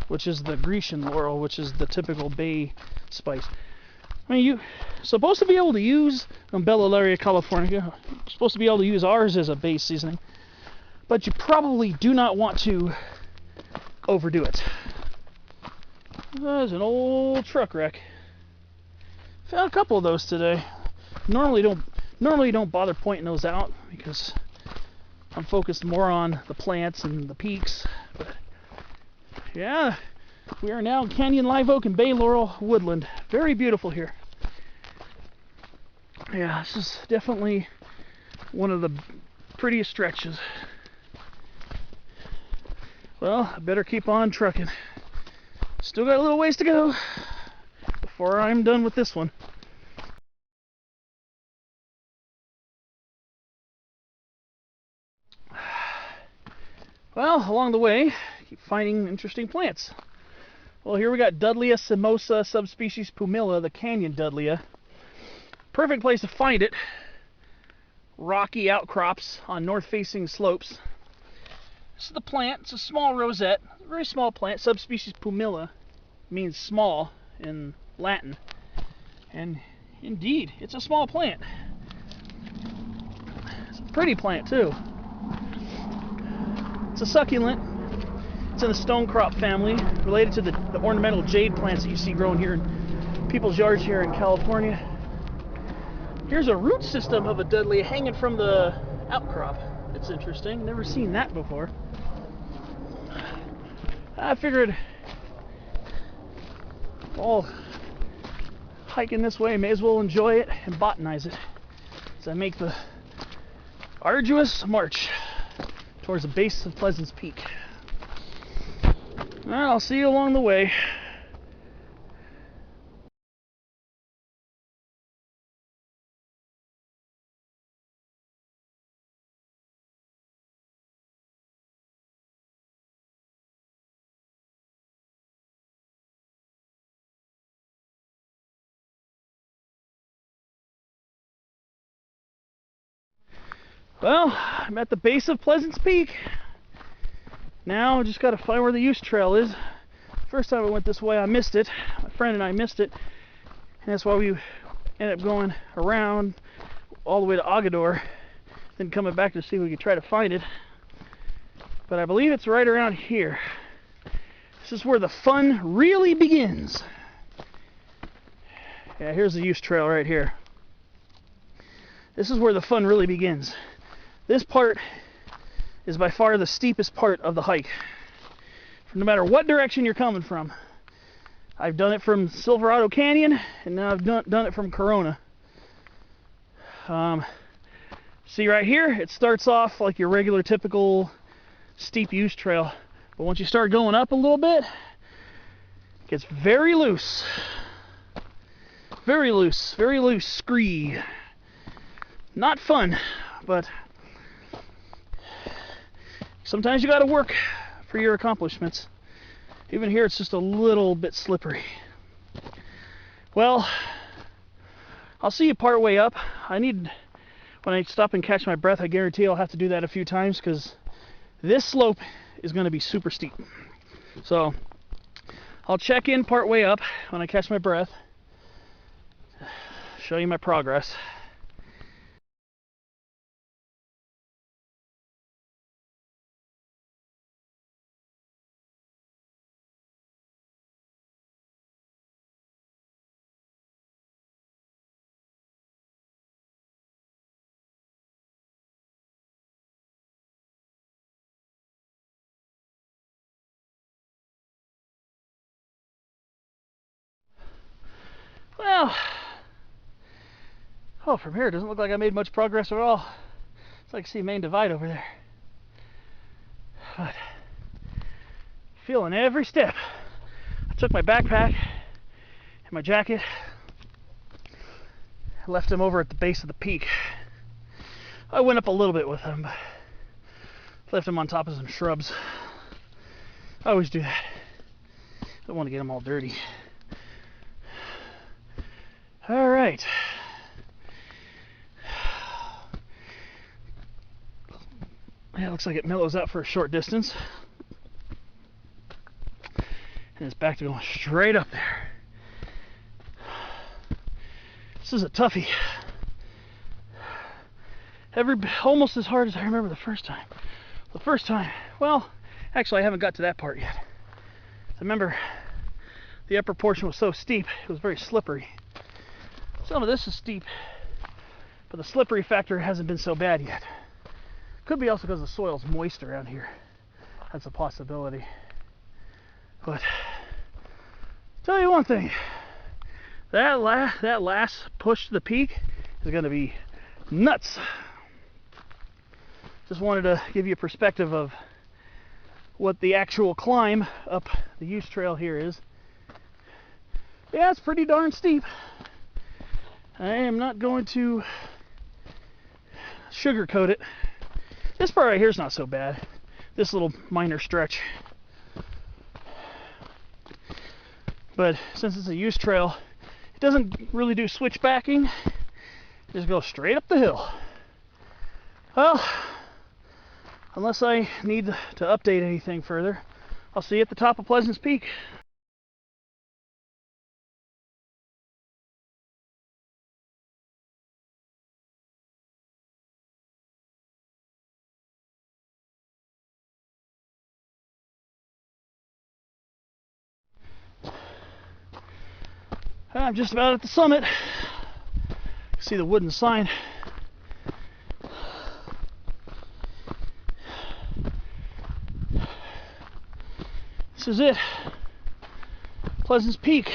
which is the Grecian laurel, which is the typical bay spice. I mean, you're supposed to be able to use Umbellularia californica. You're supposed to be able to use ours as a base seasoning, but you probably do not want to overdo it. There's an old truck wreck. Found a couple of those today. Normally don't bother pointing those out because I'm focused more on the plants and the peaks. But yeah, we are now in Canyon live oak and bay laurel woodland. Very beautiful here. Yeah, this is definitely one of the prettiest stretches. Well, I better keep on trucking. Still got a little ways to go before I'm done with this one. Well, along the way, keep finding interesting plants. Well, here we got Dudleya simosa subspecies pumila, the canyon Dudleya. Perfect place to find it. Rocky outcrops on north-facing slopes. This is the plant. It's a small rosette, a very small plant. Subspecies pumila means small in Latin, and indeed, it's a small plant. It's a pretty plant too. It's a succulent. It's in the stonecrop family, related to the ornamental jade plants that you see growing here in people's yards here in California. Here's a root system of a Dudleya hanging from the outcrop. It's interesting. Never seen that before. I figured, all hiking this way, may as well enjoy it and botanize it as I make the arduous march towards the base of Pleasance Peak. Well, I'll see you along the way. Well, I'm at the base of Pleasance Peak. Now I just got to find where the use trail is. First time I went this way, I missed it. My friend and I missed it. And that's why we ended up going around all the way to Hagador, then coming back to see if we could try to find it. But I believe it's right around here. This is where the fun really begins. Yeah, here's the use trail right here. This is where the fun really begins. This part is by far the steepest part of the hike. No matter what direction you're coming from. I've done it from Silverado Canyon, and now I've done it from Corona. See right here, it starts off like your regular typical steep use trail. But once you start going up a little bit, it gets very loose. Very loose scree. Not fun, but sometimes you gotta work for your accomplishments. Even here it's just a little bit slippery. Well, I'll see you part way up. When I stop and catch my breath, I guarantee I'll have to do that a few times because this slope is going to be super steep. So I'll check in part way up when I catch my breath, show you my progress. Well, oh, from here it doesn't look like I made much progress at all. It's like I see Main Divide over there. But feeling every step. I took my backpack and my jacket. I left them over at the base of the peak. I went up a little bit with them, but left them on top of some shrubs. I always do that. Don't want to get them all dirty. All right. Yeah, it looks like it mellows out for a short distance. And it's back to going straight up there. This is a toughie. Almost as hard as I remember the first time. The first time, well, actually I haven't got to that part yet. I remember the upper portion was so steep, it was very slippery. Some of this is steep, but the slippery factor hasn't been so bad yet. Could be also because the soil's moist around here. That's a possibility. But tell you one thing, that last push to the peak is going to be nuts. Just wanted to give you a perspective of what the actual climb up the use trail here is. Yeah, it's pretty darn steep. I am not going to sugarcoat it. This part right here is not so bad. This little minor stretch. But since it's a use trail, it doesn't really do switchbacking. Just go straight up the hill. Well, unless I need to update anything further, I'll see you at the top of Pleasance Peak. I'm just about at the summit. See the wooden sign. This is it. Pleasance Peak,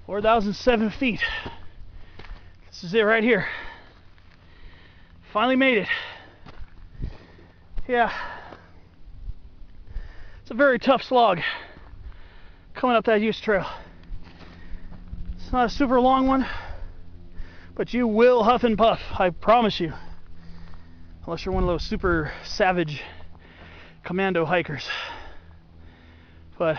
4,007 feet. This is it right here. Finally made it. Yeah. It's a very tough slog coming up that use trail. It's not a super long one, but you will huff and puff, I promise you. Unless you're one of those super savage commando hikers. But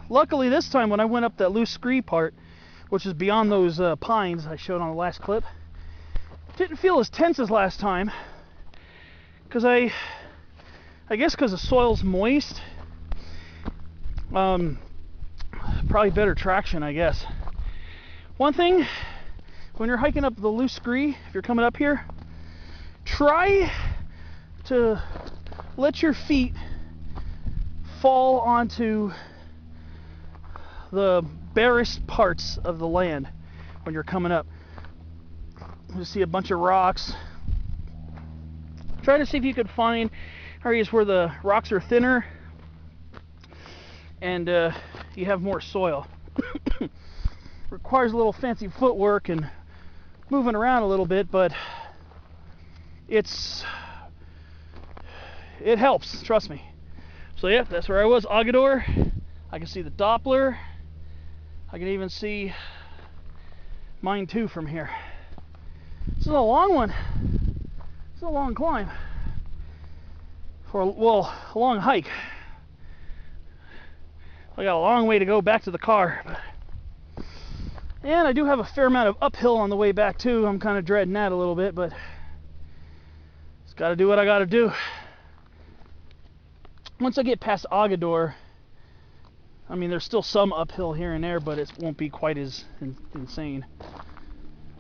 luckily this time when I went up that loose scree part, which is beyond those pines I showed on the last clip, Didn't feel as tense as last time, because I guess because the soil's moist, probably better traction, I guess. One thing, when you're hiking up the loose scree, if you're coming up here, try to let your feet fall onto the barest parts of the land when you're coming up. You see a bunch of rocks. Try to see if you could find areas where the rocks are thinner and you have more soil. Requires a little fancy footwork and moving around a little bit, but it helps, trust me. So yeah, that's where I was, Hagador. I can see the Doppler. I can even see mine too from here. This is a long one. It's a long climb. For a long hike. I got a long way to go back to the car. And I do have a fair amount of uphill on the way back too. I'm kind of dreading that a little bit, but just got to do what I got to do. Once I get past Hagador, I mean, there's still some uphill here and there, but it won't be quite as insane.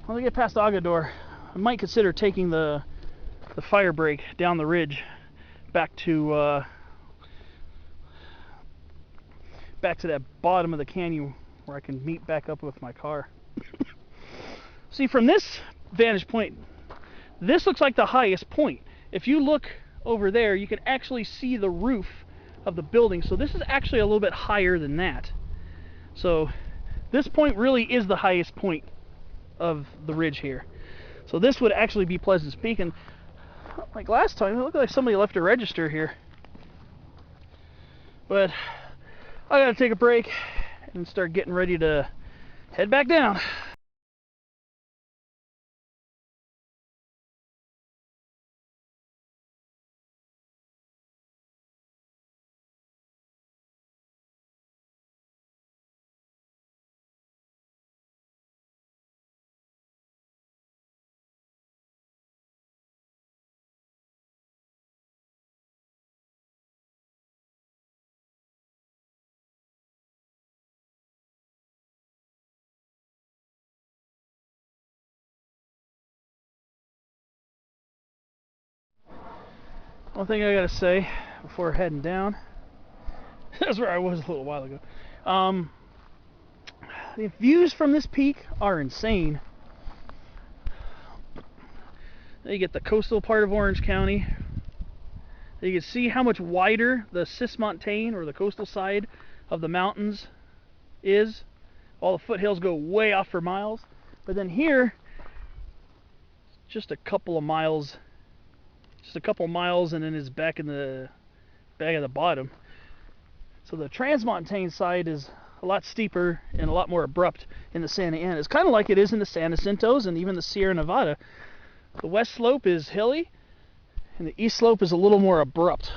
Once I get past Hagador, I might consider taking the fire break down the ridge back to that bottom of the canyon where I can meet back up with my car. See, from this vantage point, this looks like the highest point. If you look over there, you can actually see the roof of the building. So this is actually a little bit higher than that. So this point really is the highest point of the ridge here. So this would actually be Pleasant Peak. And like last time, it looked like somebody left a register here. But I gotta take a break and start getting ready to head back down. One thing I gotta say before heading down, that's where I was a little while ago. The views from this peak are insane. You get the coastal part of Orange County. You can see how much wider the Cismontane, or the coastal side of the mountains, is. All the foothills go way off for miles. But then here, just a couple of miles, and then it's back at the bottom. So the transmontane side is a lot steeper and a lot more abrupt in the Santa Ana. It's kind of like it is in the San Jacintos and even the Sierra Nevada. The west slope is hilly, and the east slope is a little more abrupt.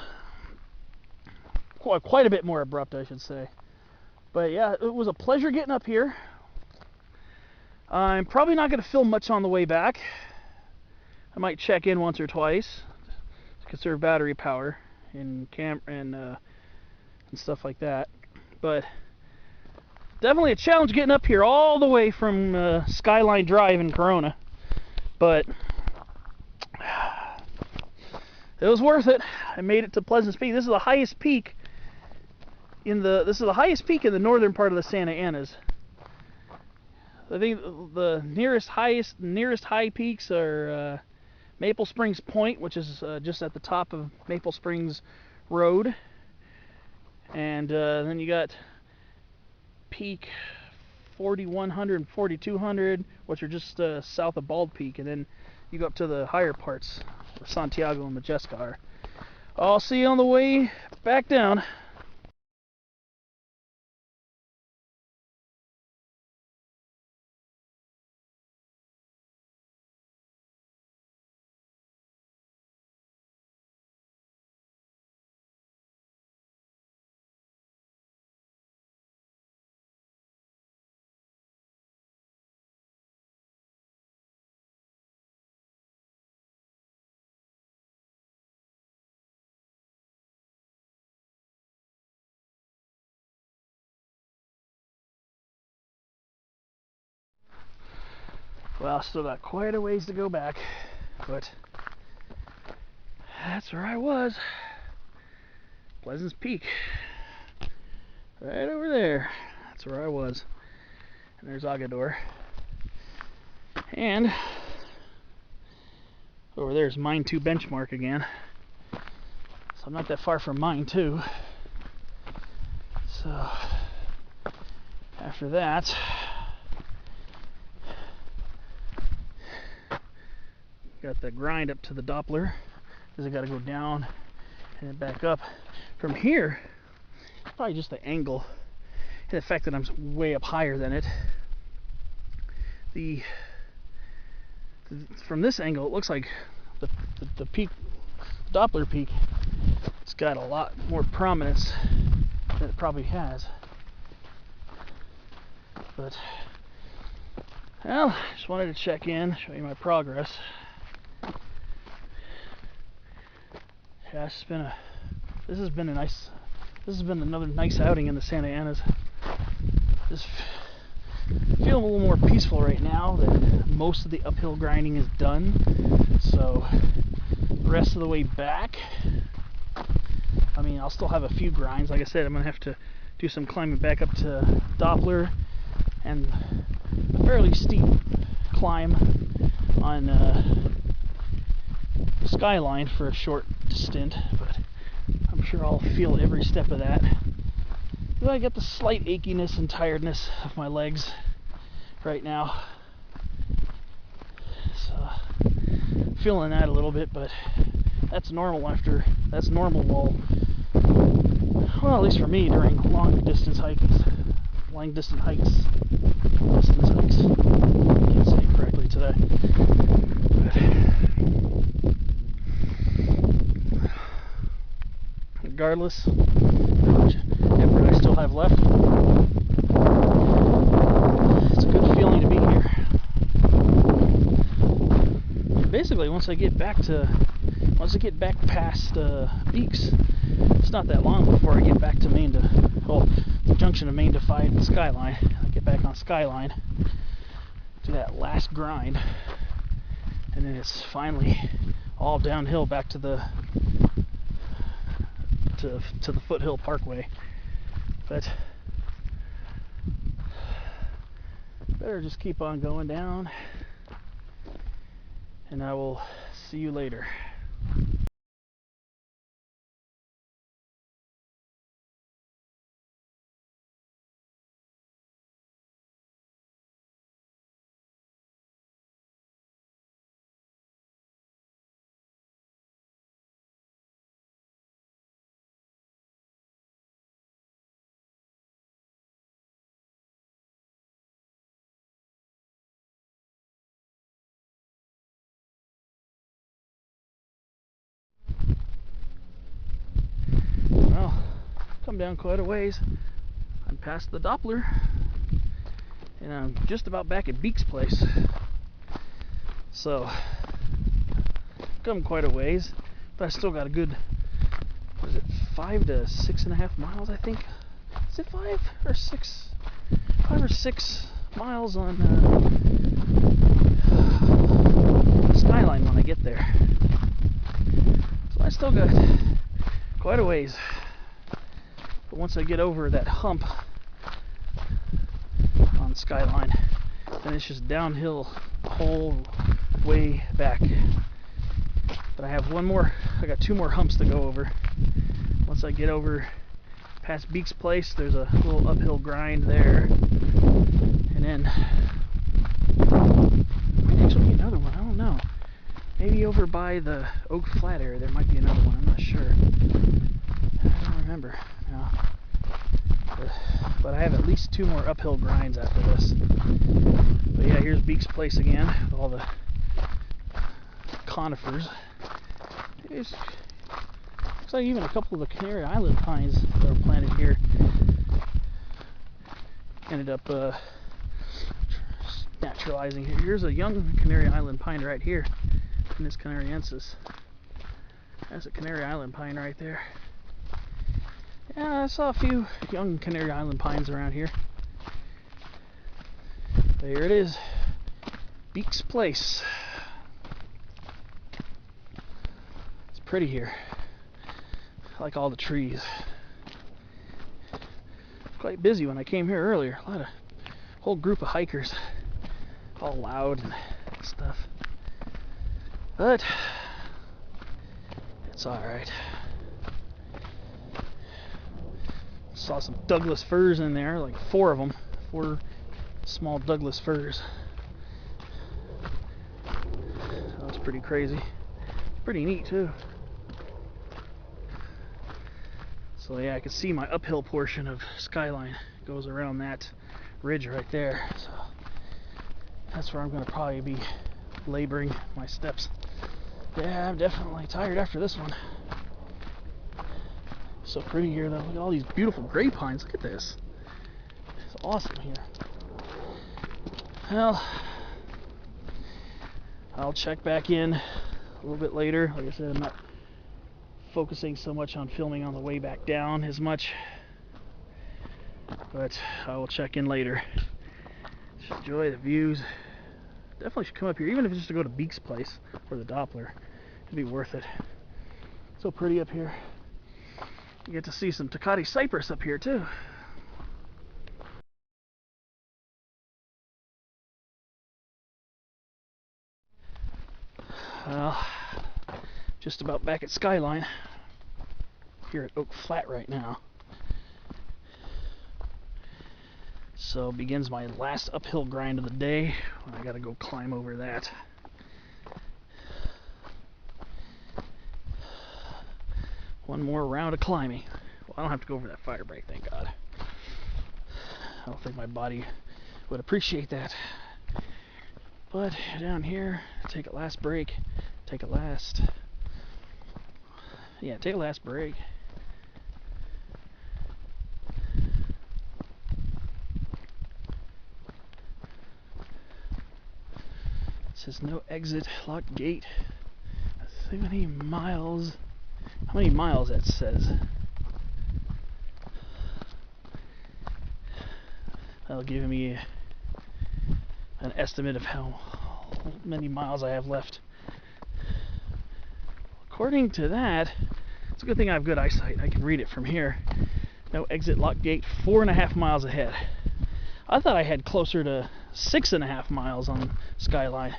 Quite a bit more abrupt, I should say. But yeah, it was a pleasure getting up here. I'm probably not going to film much on the way back. I might check in once or twice to conserve battery power and stuff like that. But definitely a challenge getting up here all the way from Skyline Drive in Corona. But it was worth it. I made it to Pleasant Peak. This is the highest peak in the northern part of the Santa Anas. I think the nearest high peaks are Maple Springs Point, which is just at the top of Maple Springs Road, and then you got Peak 4100 and 4200, which are just south of Bald Peak, and then you go up to the higher parts where Santiago and Majestica are. I'll see you on the way back down. Well, still got quite a ways to go back, but that's where I was. Pleasant's Peak. Right over there. That's where I was. And there's Hagador. And over there's Mine 2 benchmark again. So I'm not that far from Mine 2. So after that, got the grind up to the Doppler, because I got to go down and then back up. From here, probably just the angle and the fact that I'm way up higher than it. From this angle, it looks like the peak, Doppler Peak, it's got a lot more prominence than it probably has. But well, just wanted to check in, show you my progress. Yeah, this has been another nice outing in the Santa Anas. Just feeling a little more peaceful right now that most of the uphill grinding is done. So the rest of the way back, I mean, I'll still have a few grinds. Like I said, I'm gonna have to do some climbing back up to Doppler and a fairly steep climb on Skyline for a short stint, but I'm sure I'll feel every step of that. But I get the slight achiness and tiredness of my legs right now, so feeling that a little bit, but that's normal well, at least for me during long distance hikes. Can't say it correctly today. Regardless, how much effort I still have left, it's a good feeling to be here. And basically, once I get back past Beeks, it's not that long before I get back to the junction of Main to 5 and Skyline. I get back on Skyline, do that last grind, and then it's finally all downhill back to the Foothill Parkway. But better just keep on going down, and I will see you later. Well, come down quite a ways. I'm past the Doppler, and I'm just about back at Beeks Place. So, come quite a ways, but I still got a good, 5 to 6.5 miles, I think. Is it 5 or 6? 5 or 6 miles on Skyline when I get there. So I still got quite a ways. But once I get over that hump on Skyline, then it's just downhill the whole way back. But I got 2 more humps to go over. Once I get over past Beeks Place, there's a little uphill grind there. And then might actually be another one, I don't know. Maybe over by the Oak Flat area there might be another one, I'm not sure. I don't remember now. But I have at least 2 more uphill grinds after this. But yeah, here's Beeks Place again, with all the conifers. Looks like even a couple of the Canary Island pines that were planted here ended up naturalizing here. Here's a young Canary Island pine right here, Pinus canariensis. That's a Canary Island pine right there. Yeah, I saw a few young Canary Island pines around here. There it is. Beeks Place. It's pretty here. I like all the trees. Quite busy when I came here earlier. Whole group of hikers, all loud and stuff. But it's all right. Saw some Douglas firs in there, like 4 of them, 4 small Douglas firs. That was pretty crazy. Pretty neat too. So yeah, I can see my uphill portion of Skyline goes around that ridge right there. So that's where I'm going to probably be laboring my steps. Yeah, I'm definitely tired after this one. So pretty here though. Look at all these beautiful gray pines. Look at this. It's awesome here. Well, I'll check back in a little bit later. Like I said, I'm not focusing so much on filming on the way back down as much, but I will check in later. Just enjoy the views. Definitely should come up here, even if it's just to go to Beeks Place or the Doppler. It'd be worth it. So pretty up here. You get to see some Tecate cypress up here too. Well, just about back at Skyline. Here at Oak Flat right now. So begins my last uphill grind of the day. I gotta go climb over that. One more round of climbing. Well, I don't have to go over that fire break, thank God. I don't think my body would appreciate that. But down here, take a last break. Take a last break. It says no exit, locked gate. Let's see how many miles that says. That'll give me an estimate of how many miles I have left. According to that, it's a good thing I have good eyesight. I can read it from here. No exit, locked gate, 4.5 miles ahead. I thought I had closer to 6.5 miles on Skyline.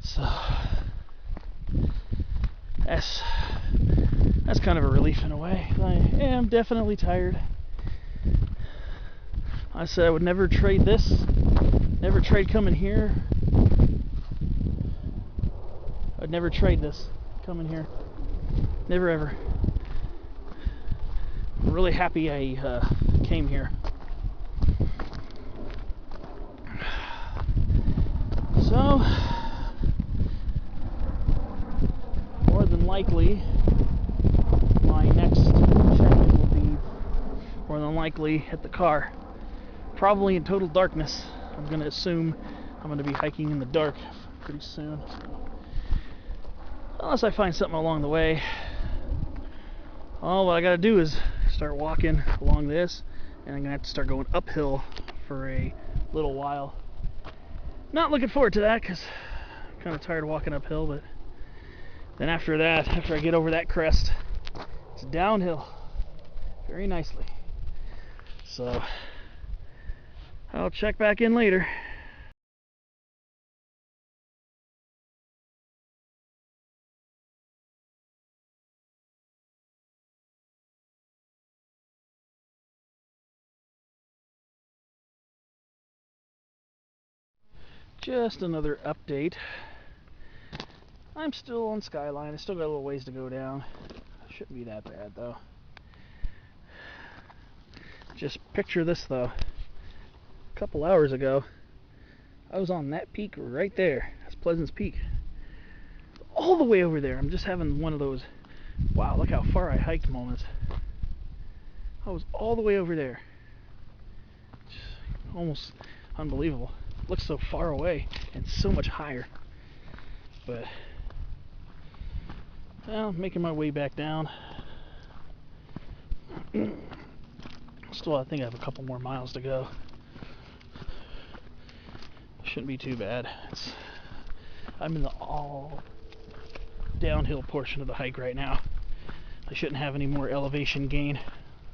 So that's kind of a relief in a way. I am definitely tired. I said I would never trade this, never trade coming here. I'd never trade this coming here. Never ever. I'm really happy I came here. So, more than likely, my next check-in will be more than likely at the car. Probably in total darkness. I'm going to assume I'm going to be hiking in the dark pretty soon. Unless I find something along the way. All what I got to do is start walking along this, and I'm going to have to start going uphill for a little while. Not looking forward to that because I'm kind of tired of walking uphill, but then after that, after I get over that crest, it's downhill very nicely. So I'll check back in later. Just another update. I'm still on Skyline. I still got a little ways to go down. Shouldn't be that bad though. Just picture this though. A couple hours ago, I was on that peak right there. That's Pleasant's Peak. All the way over there. I'm just having one of those, wow, look how far I hiked moments. I was all the way over there. Just almost unbelievable. Looks so far away and so much higher. But well, making my way back down. Still, I think I have a couple more miles to go. Shouldn't be too bad. I'm in the all downhill portion of the hike right now. I shouldn't have any more elevation gain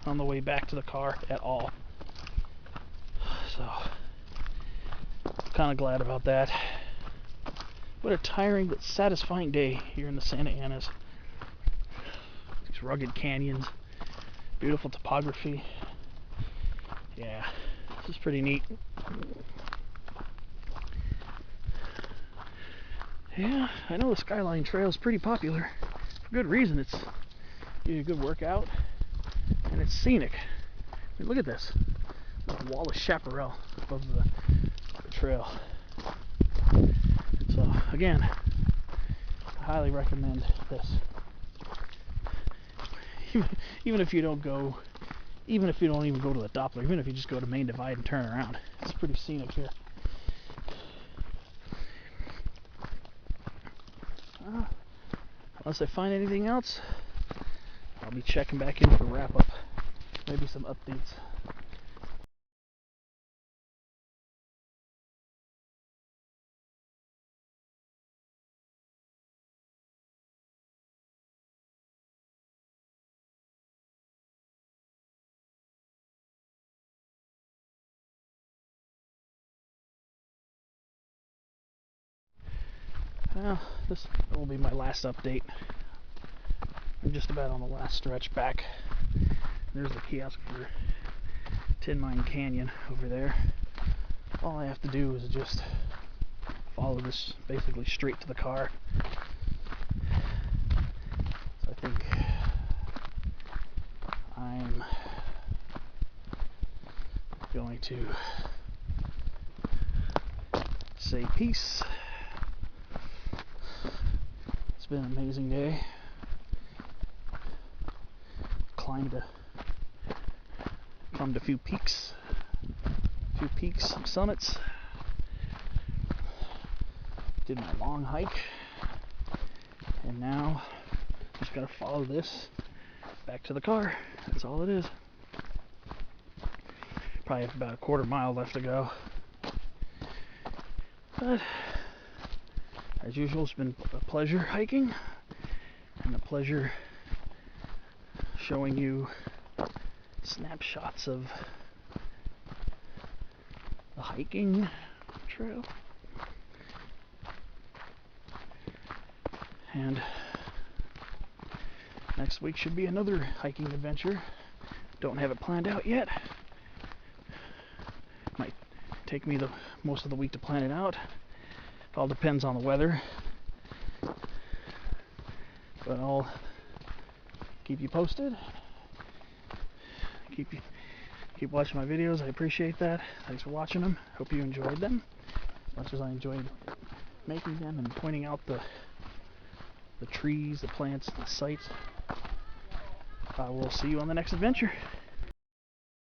on the way back to the car at all. So, kind of glad about that. What a tiring but satisfying day here in the Santa Anas. These rugged canyons, beautiful topography. Yeah, this is pretty neat. Yeah, I know the Skyline Trail is pretty popular. For good reason. It's gives you a good workout, and it's scenic. I mean, look at this. There's a wall of chaparral above the trail. So again, I highly recommend this. Even if you don't go, even if you don't even go to the Doppler, even if you just go to Main Divide and turn around, it's pretty scenic here. Unless I find anything else, I'll be checking back in for wrap up, maybe some updates. Well, this will be my last update. I'm just about on the last stretch back. There's the kiosk for Tin Mine Canyon over there. All I have to do is just follow this basically straight to the car. So I think I'm going to say peace. It's been an amazing day. Climbed a few peaks, some summits. Did my long hike, and now just gotta follow this back to the car. That's all it is. Probably have about a quarter mile left to go. But as usual, it's been a pleasure hiking and a pleasure showing you snapshots of the hiking trail. And next week should be another hiking adventure. Don't have it planned out yet. Might take me most of the week to plan it out. It all depends on the weather. But I'll keep you posted. Keep watching my videos. I appreciate that. Thanks for watching them. Hope you enjoyed them as much as I enjoyed making them and pointing out the trees, the plants, the sights. I will see you on the next adventure.